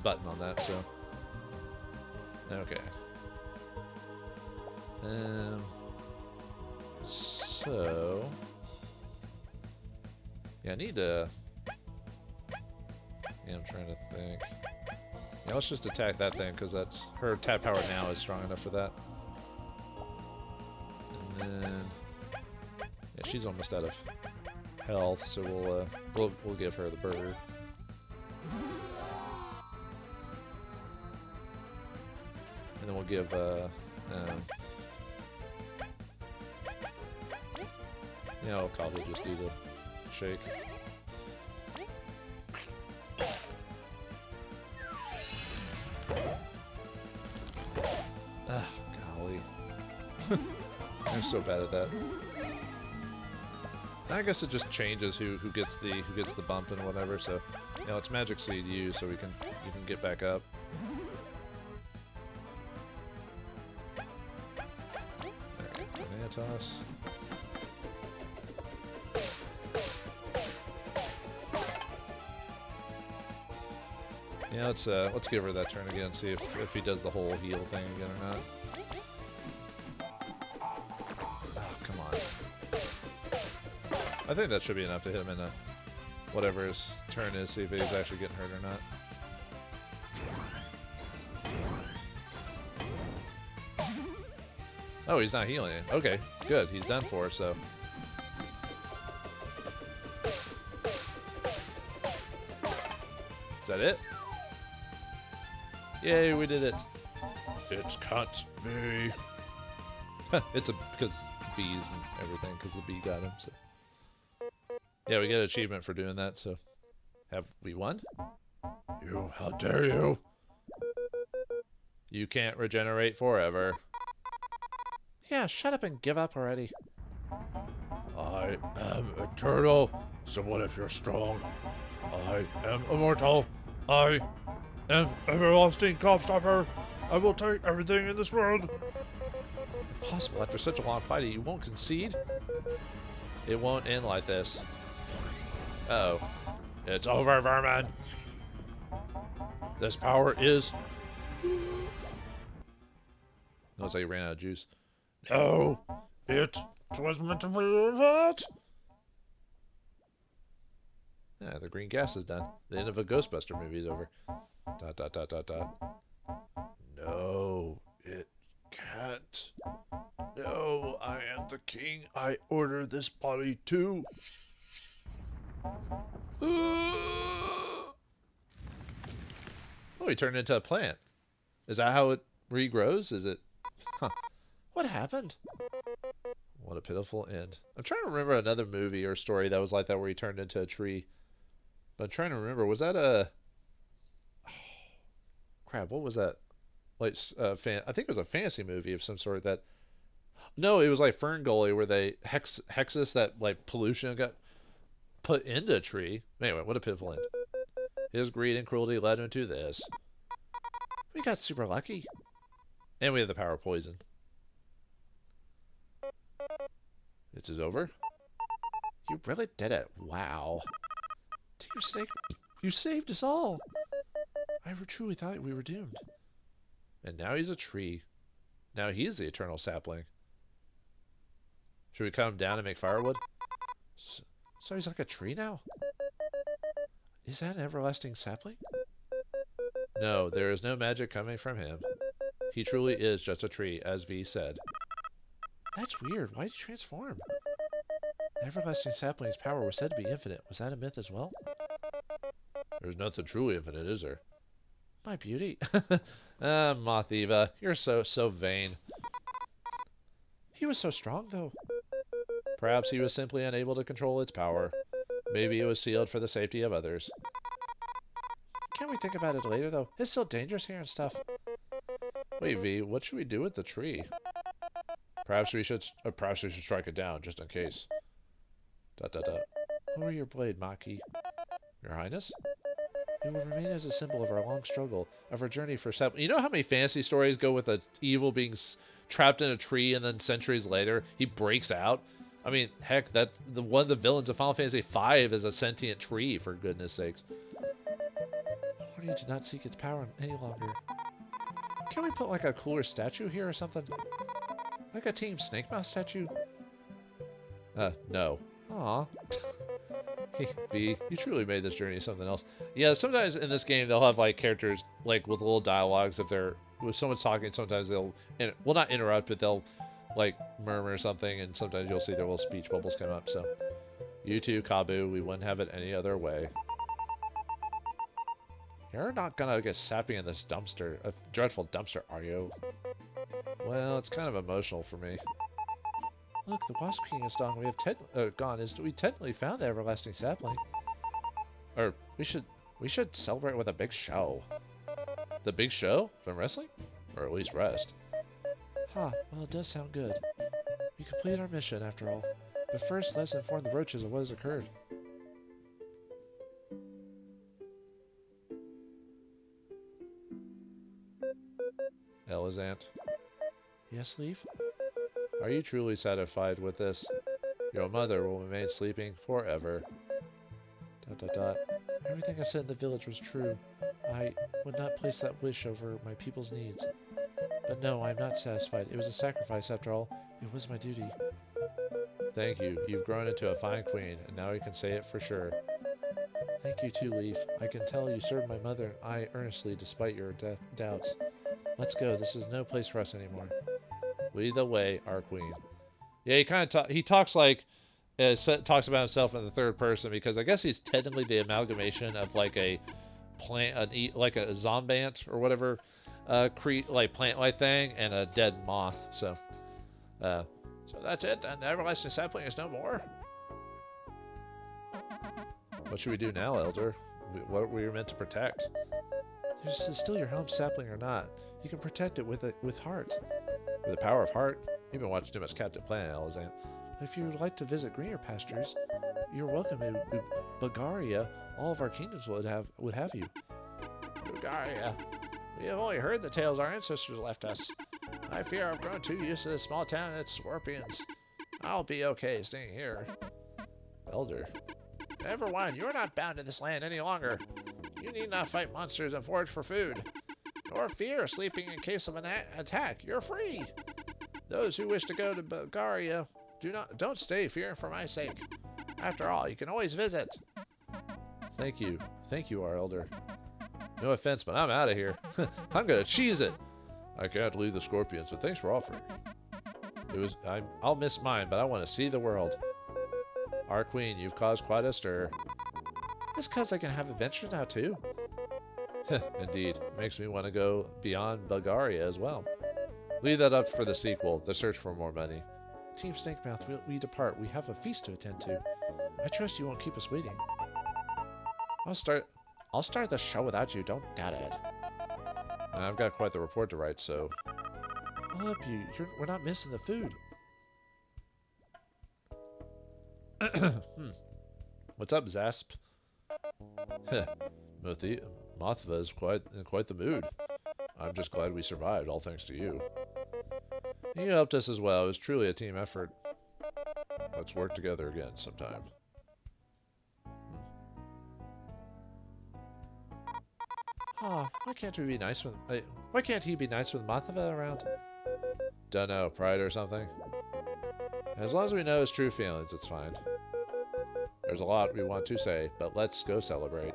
button on that. So okay. So yeah, I need to. Yeah, I'm trying to think. Yeah, let's just attack that thing, because that's her attack power now is strong enough for that. And then yeah, she's almost out of health, so we'll give her the burger. And then we'll give yeah, I'll probably just do the shake. Ah, golly. I'm so bad at that. I guess it just changes who gets the bump and whatever. So, you know, it's Magic Seed used, so you can get back up. Alright, Tornado Toss. Yeah, let's give her that turn again, see if he does the whole heal thing again or not. Oh, come on. I think that should be enough to hit him in a whatever his turn is, see if he's actually getting hurt or not. Oh, he's not healing it. Okay, good. He's done for, so. Is that it? Yay, we did it. It can't be. It's because bees and everything, because the bee got him. So. Yeah, we get an achievement for doing that, so. Have we won? You, how dare you? You can't regenerate forever. Yeah, shut up and give up already. I am eternal, so what if you're strong? I am immortal. I am everlasting Gobstopper. I will take everything in this world. Impossible after such a long fight, you won't concede? It won't end like this. Uh-oh. It's over, vermin. This power is... Looks like he ran out of juice. No! It was meant to be that! Yeah, the green gas is done. The end of a Ghostbuster movie is over. ... No, it can't. No, I am the king. I order this body too. Oh, he turned into a plant. Is that how it regrows? Is it? Huh. What happened? What a pitiful end. I'm trying to remember another movie or story that was like that where he turned into a tree. But I'm trying to remember, was that a... Oh, crap, what was that? Like, I think it was a fantasy movie of some sort that... No, it was like Ferngully where they... Hexus, that like pollution got put into a tree. Anyway, what a pitiful end. His greed and cruelty led him to this. We got super lucky. And we have the power of poison. This is over? You really did it. Wow. Team Snake You saved us all! I truly thought we were doomed. And now he's a tree. Now he's the eternal sapling. Should we cut him down and make firewood? So he's like a tree now? Is that an everlasting sapling? No, there is no magic coming from him. He truly is just a tree, as V said. That's weird. Why did he transform? The everlasting sapling's power was said to be infinite. Was that a myth as well? There's nothing truly infinite, is there? My beauty. Moth Eva, you're so vain. He was so strong, though. Perhaps he was simply unable to control its power. Maybe it was sealed for the safety of others. Can't we think about it later, though? It's still dangerous here and stuff. Wait, V, what should we do with the tree? Perhaps we should strike it down, just in case. ... Lower your blade, Maki. Your Highness? It will remain as a symbol of our long struggle, of our journey for Sapling. You know how many fantasy stories go with a evil being trapped in a tree and then centuries later he breaks out? I mean, heck, one of the villains of Final Fantasy V is a sentient tree, for goodness sakes. Lord, you did not seek its power any longer. Can we put like a cooler statue here or something? Like a Team Snake Mouth statue? No. Aw. V, you truly made this journey something else. Yeah, sometimes in this game they'll have like characters like with little dialogues. If someone's talking, sometimes they'll, well, not interrupt, but they'll like murmur something, and sometimes you'll see their little speech bubbles come up. So, you too, Kabu. We wouldn't have it any other way. You're not gonna get sapping in this dumpster, a dreadful dumpster, are you? Well, it's kind of emotional for me. Look, the Wasp King is gone. We have we technically found the everlasting sapling. Or we should celebrate with a big show. The big show from wrestling, or at least rest. Ha! Well, it does sound good. We completed our mission after all. But first, let's inform the Roaches of what has occurred. Elizant. Yes, Leaf? Are you truly satisfied with this? Your mother will remain sleeping forever. ... Everything I said in the village was true. I would not place that wish over my people's needs. But no, I am not satisfied. It was a sacrifice after all. It was my duty. Thank you. You've grown into a fine queen, and now you can say it for sure. Thank you too, Leaf. I can tell you served my mother and I earnestly despite your doubts. Let's go. This is no place for us anymore. Lead the way, our queen. Yeah, he kind of talks like talks about himself in the third person, because I guess he's technically the amalgamation of like a plant, like a zombant or whatever, like plant-like thing, and a dead moth. So that's it. And the everlasting sapling is no more. What should we do now, Elder? What were we meant to protect? This is still your home, sapling or not. You can protect it with heart. With the power of heart? You've been watching too much Captain Planet, Elizant. But if you would like to visit greener pastures, you're welcome in Bulgaria. All of our kingdoms would have you. Bulgaria. We have only heard the tales our ancestors left us. I fear I've grown too used to this small town and its scorpions. I'll be okay staying here. Elder. Never mind, you're not bound to this land any longer. You need not fight monsters and forage for food, nor fear sleeping in case of an attack. You're free. Those who wish to go to Bulgaria, don't stay fearing for my sake. After all, you can always visit. Thank you, our elder. No offense, but I'm out of here. I'm gonna cheese it. I can't leave the scorpions, but thanks for offering. I'll miss mine, but I want to see the world. Our queen, you've caused quite a stir. It's because I can have adventures now too. Indeed, it makes me want to go beyond Bulgaria as well. Leave that up for the sequel, the search for more money. Team Snakemouth, we depart. We have a feast to attend to. I trust you won't keep us waiting. I'll start the show without you. Don't doubt it. And I've got quite the report to write, so I'll help you. We're not missing the food. What's up, Zasp? Mothva is in quite the mood. I'm just glad we survived, all thanks to you. You helped us as well. It was truly a team effort. Let's work together again sometime. Oh, why can't we be nice with... why can't he be nice with Mathava around? Dunno, pride or something? As long as we know his true feelings, it's fine. There's a lot we want to say, but let's go celebrate.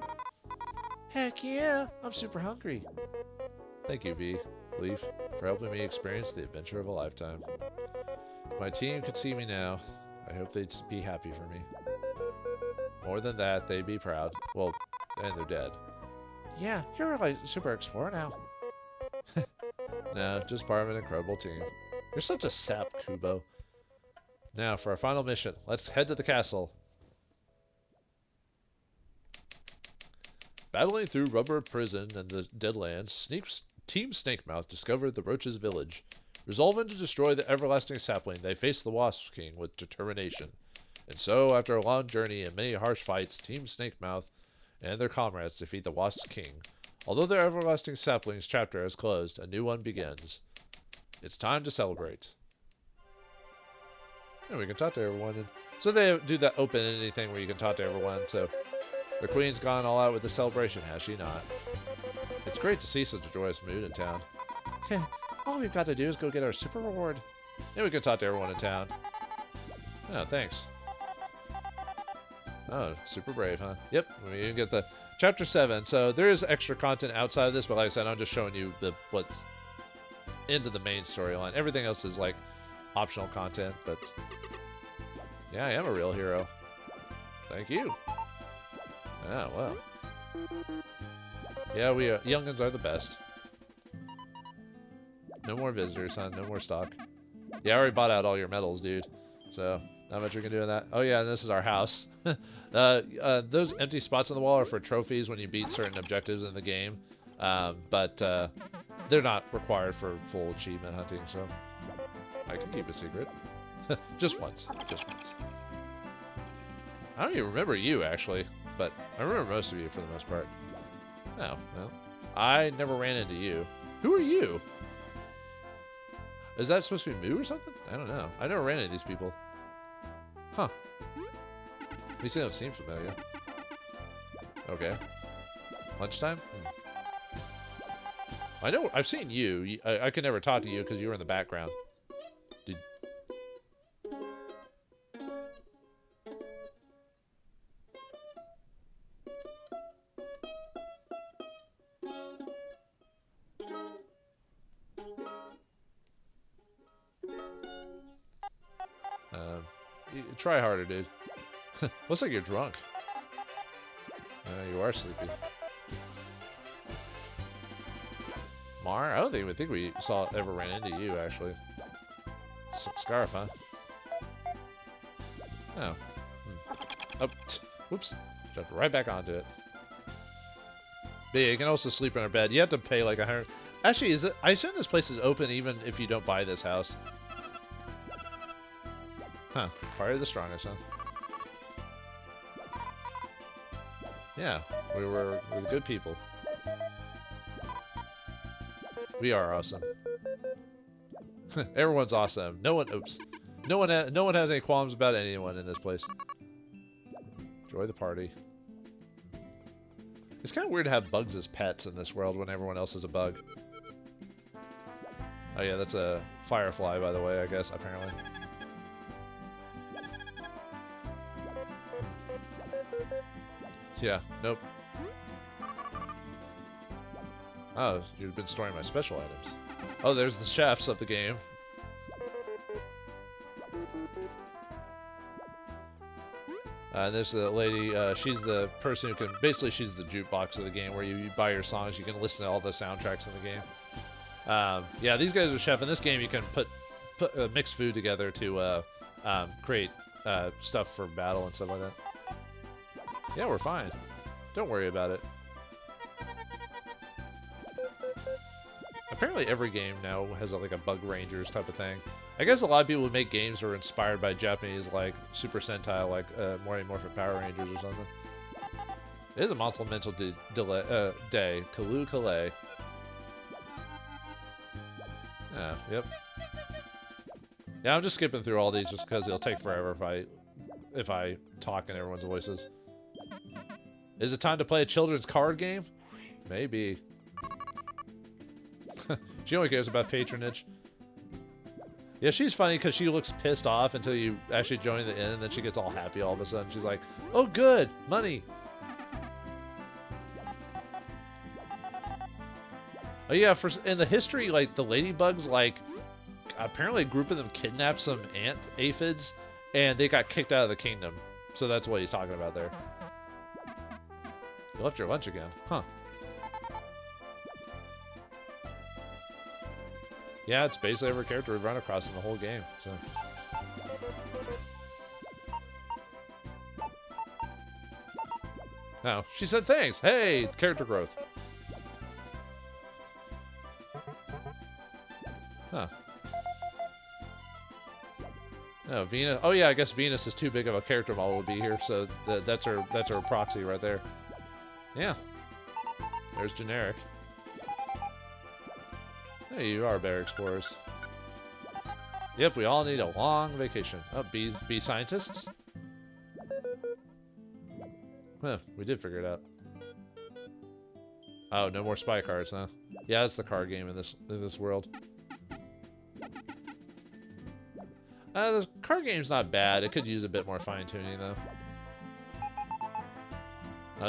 Heck yeah! I'm super hungry. Thank you, Leaf, for helping me experience the adventure of a lifetime. If my team could see me now, I hope they'd be happy for me. More than that, they'd be proud. Well, and they're dead. Yeah, you're like a super explorer now. No, just part of an incredible team. You're such a sap, Kubo. Now, for our final mission, let's head to the castle. Battling through Rubber Prison and the Deadlands, Team Snakemouth discovered the Roach's village. Resolving to destroy the everlasting sapling, they faced the Wasp King with determination. And so, after a long journey and many harsh fights, Team Snakemouth and their comrades defeat the Wasp King. Although their everlasting sapling's chapter has closed, a new one begins. It's time to celebrate. And we can talk to everyone. And so they do that open-ending thing where you can talk to everyone, so... The Queen's gone all out with the celebration, has she not? It's great to see such a joyous mood in town. All we've got to do is go get our super reward. Then we can talk to everyone in town. Oh, thanks. Oh, super brave, huh? Yep, we can get the Chapter 7. So there is extra content outside of this, but like I said, I'm just showing you what's into the main storyline. Everything else is like optional content, but yeah, I am a real hero. Thank you. Oh, well. Yeah, we youngins are the best. No more visitors, huh? No more stock. Yeah, I already bought out all your medals, dude. So, not much we can do with that. Oh, yeah, and this is our house. Those empty spots on the wall are for trophies when you beat certain objectives in the game. But they're not required for full achievement hunting, so I can keep a secret. Just once. Just once. I don't even remember you, actually. But I remember most of you for the most part. Oh, well. I never ran into you. Who are you? Is that supposed to be Moo or something? I don't know. I never ran into these people. Huh. These don't seem familiar. Okay. Lunchtime? I know. I've seen you. I could never talk to you because you were in the background. Did... Try harder, dude. Looks like you're drunk. You are sleepy. Mar? I don't even think we ever ran into you, actually. Scarf, huh? Oh. Oh. Whoops. Jumped right back onto it. But yeah, you can also sleep in our bed. You have to pay like 100. Actually, is it? I assume this place is open even if you don't buy this house. Huh. Party of the strongest, huh? Yeah, we're good people. We are awesome. Everyone's awesome. No one has any qualms about anyone in this place. Enjoy the party. It's kind of weird to have bugs as pets in this world when everyone else is a bug. Oh yeah, that's a firefly, by the way, I guess, apparently. Yeah, nope. Oh, you've been storing my special items. Oh, there's the chefs of the game. There's the lady, she's the person who can, basically she's the jukebox of the game where you buy your songs, you can listen to all the soundtracks in the game. Yeah, these guys are chef. In this game you can mix food together to create stuff for battle and stuff like that. Yeah, we're fine. Don't worry about it. Apparently every game now has like a Bug Rangers type of thing. I guess a lot of people would make games that are inspired by Japanese like Super Sentai, like Mighty Morphin Power Rangers or something. It is a monumental day. Kalu Kalei. Yeah, yep. Yeah, I'm just skipping through all these just because it'll take forever if I talk in everyone's voices. Is it time to play a children's card game? Maybe. She only cares about patronage. Yeah, she's funny because she looks pissed off until you actually join the inn, and then she gets all happy all of a sudden. She's like, oh, good, money. Oh, yeah, in the history, like, the ladybugs, like, apparently a group of them kidnapped some ant aphids, and they got kicked out of the kingdom. So that's what he's talking about there. You left your lunch again. Huh. Yeah, it's basically every character we've run across in the whole game, so. Oh, she said thanks. Hey, character growth. Huh. Oh, Venus. Oh yeah, I guess Venus is too big of a character model to be here, so that's her proxy right there. Yeah. There's generic. Hey, you are better explorers. Yep, we all need a long vacation. Oh, be scientists? Huh, we did figure it out. Oh, no more spy cards, huh? Yeah, it's the card game in this world. The card game's not bad. It could use a bit more fine-tuning, though.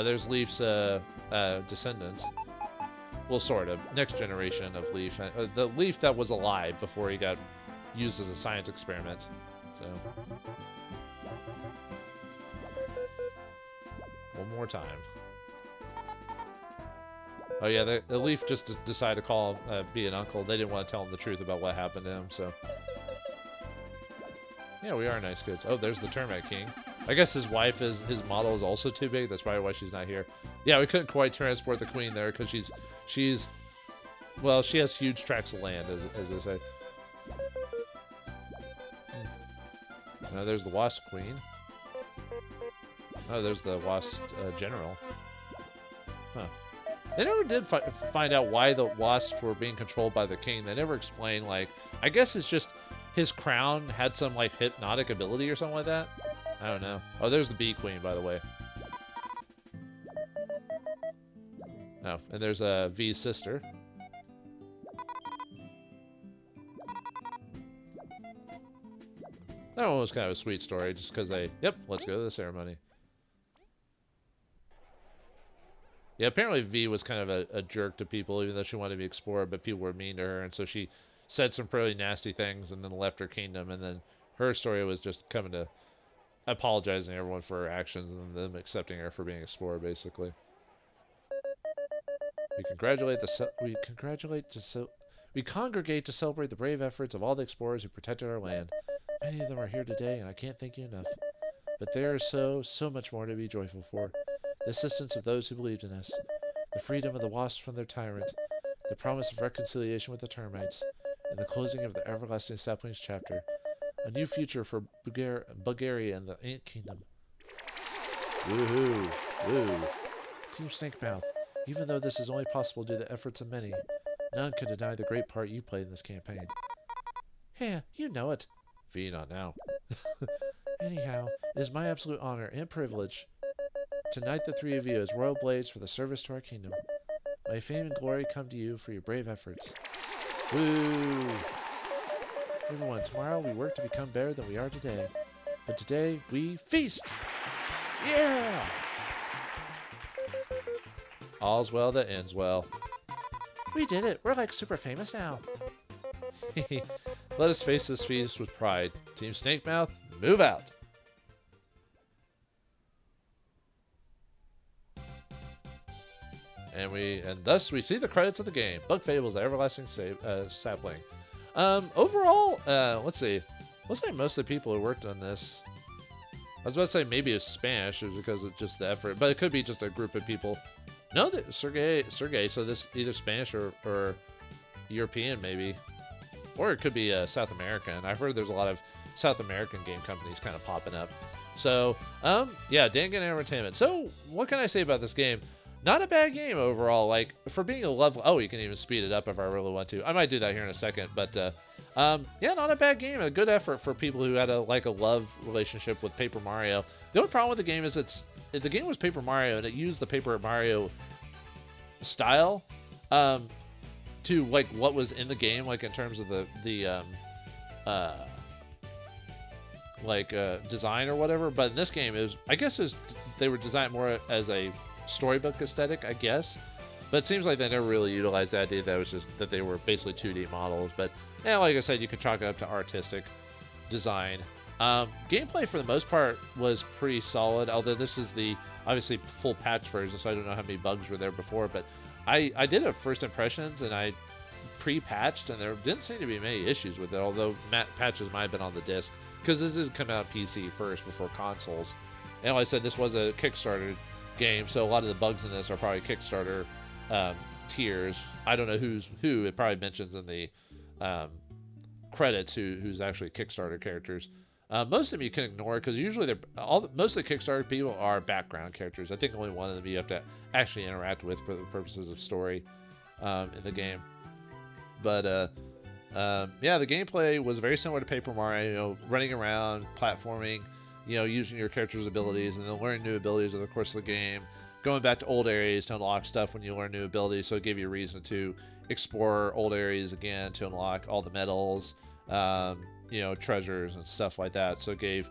There's Leaf's descendants. Well, sort of. Next generation of Leaf. The Leaf that was alive before he got used as a science experiment. So. One more time. Oh, yeah, the Leaf just decided to call him, be an uncle. They didn't want to tell him the truth about what happened to him, so. Yeah, we are nice kids. Oh, there's the Termite King. I guess his wife his model is also too big. That's probably why she's not here. Yeah, we couldn't quite transport the queen there because well, she has huge tracts of land, as they say. Now there's the Wasp Queen. Oh, there's the Wasp General. Huh. They never did find out why the Wasps were being controlled by the king. They never explained, like, I guess it's just his crown had some, like, hypnotic ability or something like that. I don't know. Oh, there's the Bee Queen, by the way. Oh, and there's V's sister. That one was kind of a sweet story, just because yep, let's go to the ceremony. Yeah, apparently V was kind of a jerk to people, even though she wanted to be explored, but people were mean to her, and so she said some pretty nasty things and then left her kingdom, and then her story was just coming to apologizing to everyone for her actions and them accepting her for being explored, basically. We congregate to celebrate the brave efforts of all the explorers who protected our land. Many of them are here today, and I can't thank you enough. But there is so much more to be joyful for. The assistance of those who believed in us, the freedom of the wasps from their tyrant, the promise of reconciliation with the termites, and the closing of the everlasting saplings chapter. A new future for Bulgaria and the Ant Kingdom. Woohoo! Woo! Team Snankemouth, even though this is only possible due to the efforts of many, none can deny the great part you played in this campaign. Yeah, you know it. V, not now. Anyhow, it is my absolute honor and privilege to knight the three of you as royal blades for the service to our kingdom. May fame and glory come to you for your brave efforts. Woo! Everyone, tomorrow we work to become better than we are today. But today, we feast! Yeah! All's well that ends well. We did it! We're like super famous now. Let us face this feast with pride. Team Snankemouth, move out! And thus we see the credits of the game. Bug Fables, the Everlasting Sapling. Overall, let's see. Let's say most of the people who worked on this. I was about to say maybe it's Spanish, because of just the effort, but it could be just a group of people. No, that Sergey. So this either Spanish or European maybe, or it could be South American. I've heard there's a lot of South American game companies kind of popping up. So, yeah, Dangen Entertainment. So, what can I say about this game? Not a bad game overall. Like, for being a level... Oh, you can even speed it up if I really want to. I might do that here in a second. But, yeah, not a bad game. A good effort for people who had a love relationship with Paper Mario. The only problem with the game is the game was Paper Mario, and it used the Paper Mario style to to like what was in the game, like in terms of the design or whatever. But in this game, I guess they were designed more as a storybook aesthetic, I guess. But it seems like they never really utilized the idea that it was just that they were basically 2D models. But yeah, like I said, you could chalk it up to artistic design. Gameplay for the most part was pretty solid, although this is the obviously full patch version, so I don't know how many bugs were there before. But I did a first impressions and I pre-patched, and there didn't seem to be many issues with it, although patches might have been on the disc, because this is coming out PC first before consoles. And like I said, this was a Kickstarter game, so a lot of the bugs in this are probably Kickstarter tiers. I don't know who. It probably mentions in the credits who's actually Kickstarter characters. Most of them you can ignore because usually most of the Kickstarter people are background characters. I think only one of them you have to actually interact with for the purposes of story in the game. But yeah, the gameplay was very similar to Paper Mario. Running around, platforming, using your character's abilities, and then learning new abilities over the course of the game. Going back to old areas to unlock stuff when you learn new abilities, so it gave you a reason to explore old areas again to unlock all the medals, treasures and stuff like that. So it gave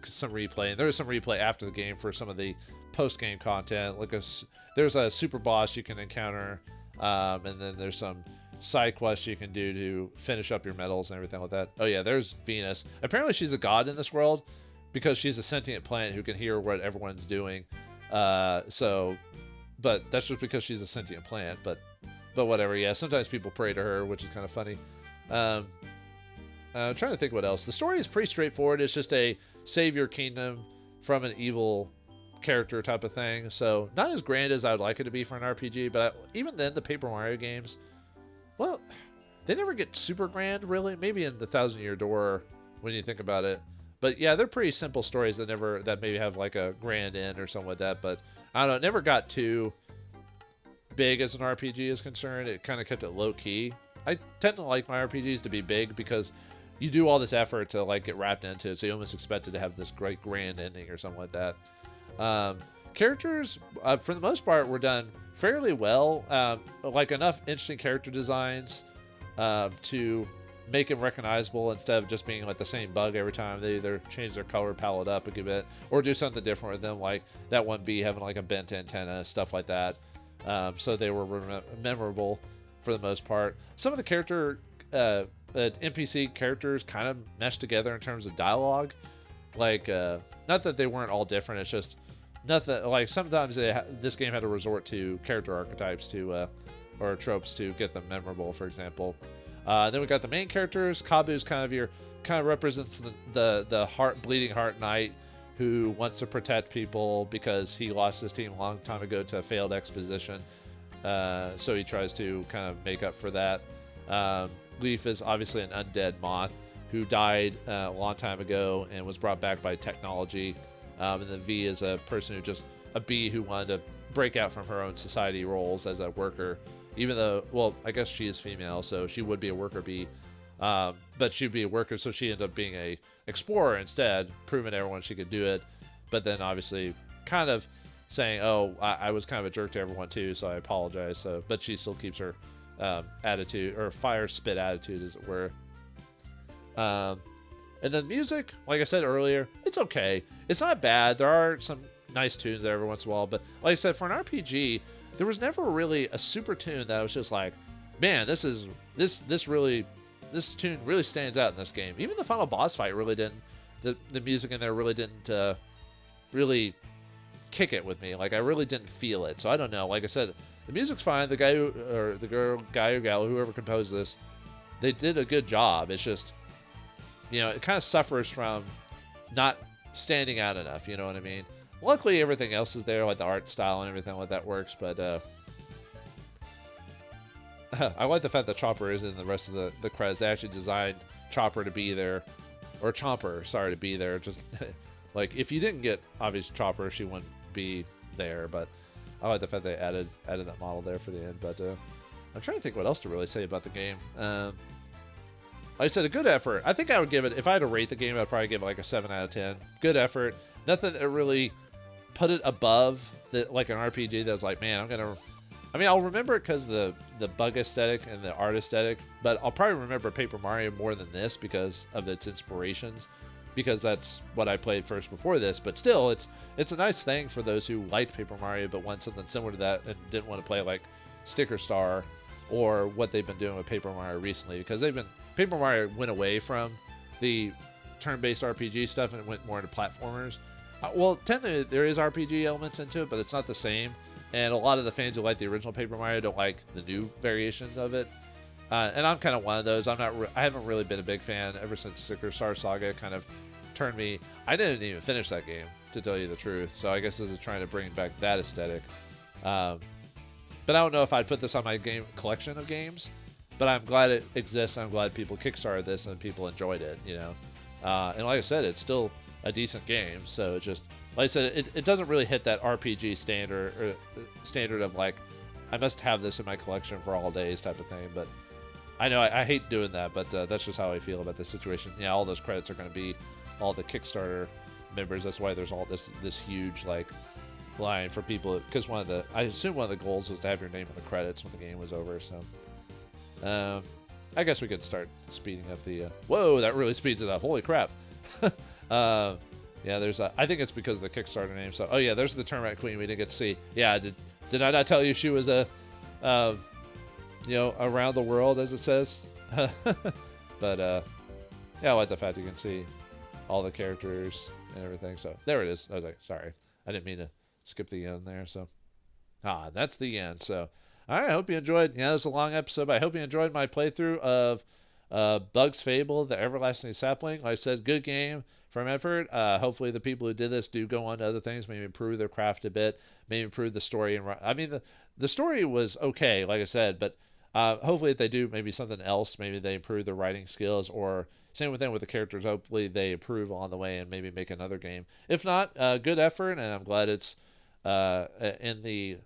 some replay, and there was some replay after the game for some of the post-game content. There's a super boss you can encounter, and then there's some side quests you can do to finish up your medals and everything like that. Oh yeah, there's Venus. Apparently she's a god in this world because she's a sentient plant who can hear what everyone's doing. But that's just because she's a sentient plant, but whatever. Yeah, sometimes people pray to her, which is kind of funny. I'm trying to think what else. The story is pretty straightforward. It's just a save your kingdom from an evil character type of thing. So not as grand as I would like it to be for an RPG, but even then the Paper Mario games, well, they never get super grand, really. Maybe in the Thousand Year Door when you think about it. But yeah, they're pretty simple stories that maybe have like a grand end or something like that. But I don't know, it never got too big as an RPG is concerned. It kind of kept it low key. I tend to like my RPGs to be big because you do all this effort to like get wrapped into it, so you almost expect it to have this great grand ending or something like that. Characters, for the most part, were done fairly well. Like enough interesting character designs to make them recognizable instead of just being like the same bug every time. They either change their color palette up a good bit or do something different with them, like that one bee having like a bent antenna, stuff like that. So they were memorable for the most part. Some of the NPC characters kind of meshed together in terms of dialogue. Like, not that they weren't all different, it's just nothing. Like sometimes this game had to resort to character archetypes or tropes to get them memorable, for example. Then we got the main characters. Kabu's kind of represents the bleeding heart knight who wants to protect people because he lost his team a long time ago to a failed exposition. So he tries to kind of make up for that. Leaf is obviously an undead moth who died a long time ago and was brought back by technology. And then V is a person a bee who wanted to break out from her own society roles as a worker. Even though, well, I guess she is female, so she would be a worker bee. But she'd be a worker, so she ended up being a explorer instead, proving to everyone she could do it. But then obviously kind of saying, oh, I was kind of a jerk to everyone too, so I apologize. So, but she still keeps her attitude, or fire spit attitude, as it were. And then music, like I said earlier, it's okay. It's not bad. There are some nice tunes there every once in a while, but like I said, for an RPG, there was never really a super tune that I was just like, man, this tune really stands out in this game. Even the final boss fight really didn't. The music in there really didn't really kick it with me. Like, I really didn't feel it. So I don't know. Like I said, the music's fine. The guy or gal, whoever composed this, they did a good job. It's just, it kind of suffers from not standing out enough. You know what I mean? Luckily, everything else is there, like the art style and everything like that works. But I like the fact that Chopper is in the rest of the credits. They actually designed Chopper to be there, or Chomper, sorry, to be there. Just like if you didn't get obvious Chopper, she wouldn't be there. But I like the fact they added that model there for the end. But I'm trying to think what else to really say about the game. Like I said, a good effort. I think I would give it, if I had to rate the game, I'd probably give it like a 7 out of 10. Good effort. Nothing that really put it above like an RPG that was like, man, I'm gonna I mean, I'll remember it because the bug aesthetic and the art aesthetic, but I'll probably remember Paper Mario more than this because of its inspirations, because that's what I played first before this. But still, it's a nice thing for those who liked Paper Mario but want something similar to that and didn't want to play like Sticker Star or what they've been doing with Paper Mario recently, because Paper Mario went away from the turn-based RPG stuff and it went more into platformers. Well, technically there is RPG elements into it, but it's not the same. And a lot of the fans who like the original Paper Mario don't like the new variations of it. And I'm kind of one of those. I haven't really been a big fan ever since Sticker Star Saga kind of turned me. I didn't even finish that game, to tell you the truth. So I guess this is trying to bring back that aesthetic. But I don't know if I'd put this on my game collection of games. But I'm glad it exists. I'm glad people kickstarted this and people enjoyed it. You know, and like I said, it's still a decent game. So it's just, like I said, it doesn't really hit that RPG standard of like, I must have this in my collection for all days type of thing. But I know I hate doing that, but that's just how I feel about this situation. Yeah, all those credits are going to be all the Kickstarter members. That's why there's all this huge like line for people, because I assume one of the goals was to have your name in the credits when the game was over. So I guess we could start speeding up the. Whoa, that really speeds it up! Holy crap! Yeah, there's I think it's because of the Kickstarter name. So, oh yeah, there's the Tournament Queen we didn't get to see. Yeah, did I not tell you she was a, you know, around the world as it says? But yeah, I like the fact you can see all the characters and everything. So there it is. I was like, sorry, I didn't mean to skip the end there. So, that's the end. So, all right, I hope you enjoyed. Yeah, it was a long episode, but I hope you enjoyed my playthrough of Bug's Fable, The Everlasting Sapling. Like I said, good game from effort. Hopefully the people who did this do go on to other things, maybe improve their craft a bit, maybe improve the story. And I mean, the story was okay, like I said, but hopefully if they do maybe something else, maybe they improve their writing skills, or same with them with the characters. Hopefully they improve on the way and maybe make another game. If not, good effort, and I'm glad it's in the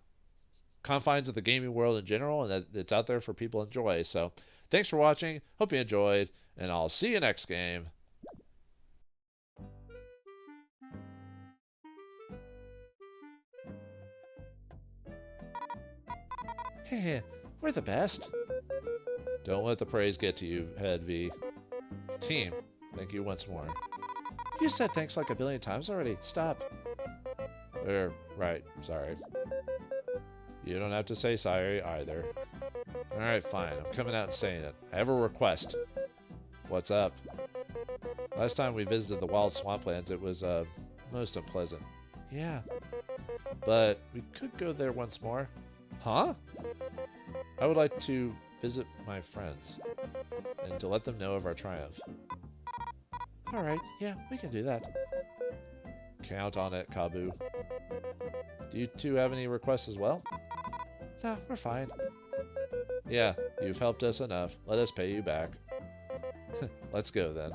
confines of the gaming world in general, and that it's out there for people to enjoy. So thanks for watching. Hope you enjoyed, and I'll see you next game. Hey, we're the best. Don't let the praise get to you, Head V. Team, thank you once more. You said thanks like a billion times already. Stop. Right, sorry. You don't have to say sorry either. Alright, fine. I'm coming out and saying it. I have a request. What's up? Last time we visited the wild swamplands, it was most unpleasant. Yeah. But we could go there once more. Huh? I would like to visit my friends and to let them know of our triumph. Alright, yeah, we can do that. Count on it, Kabu. Do you two have any requests as well? No, we're fine. Yeah, you've helped us enough. Let us pay you back. Let's go then.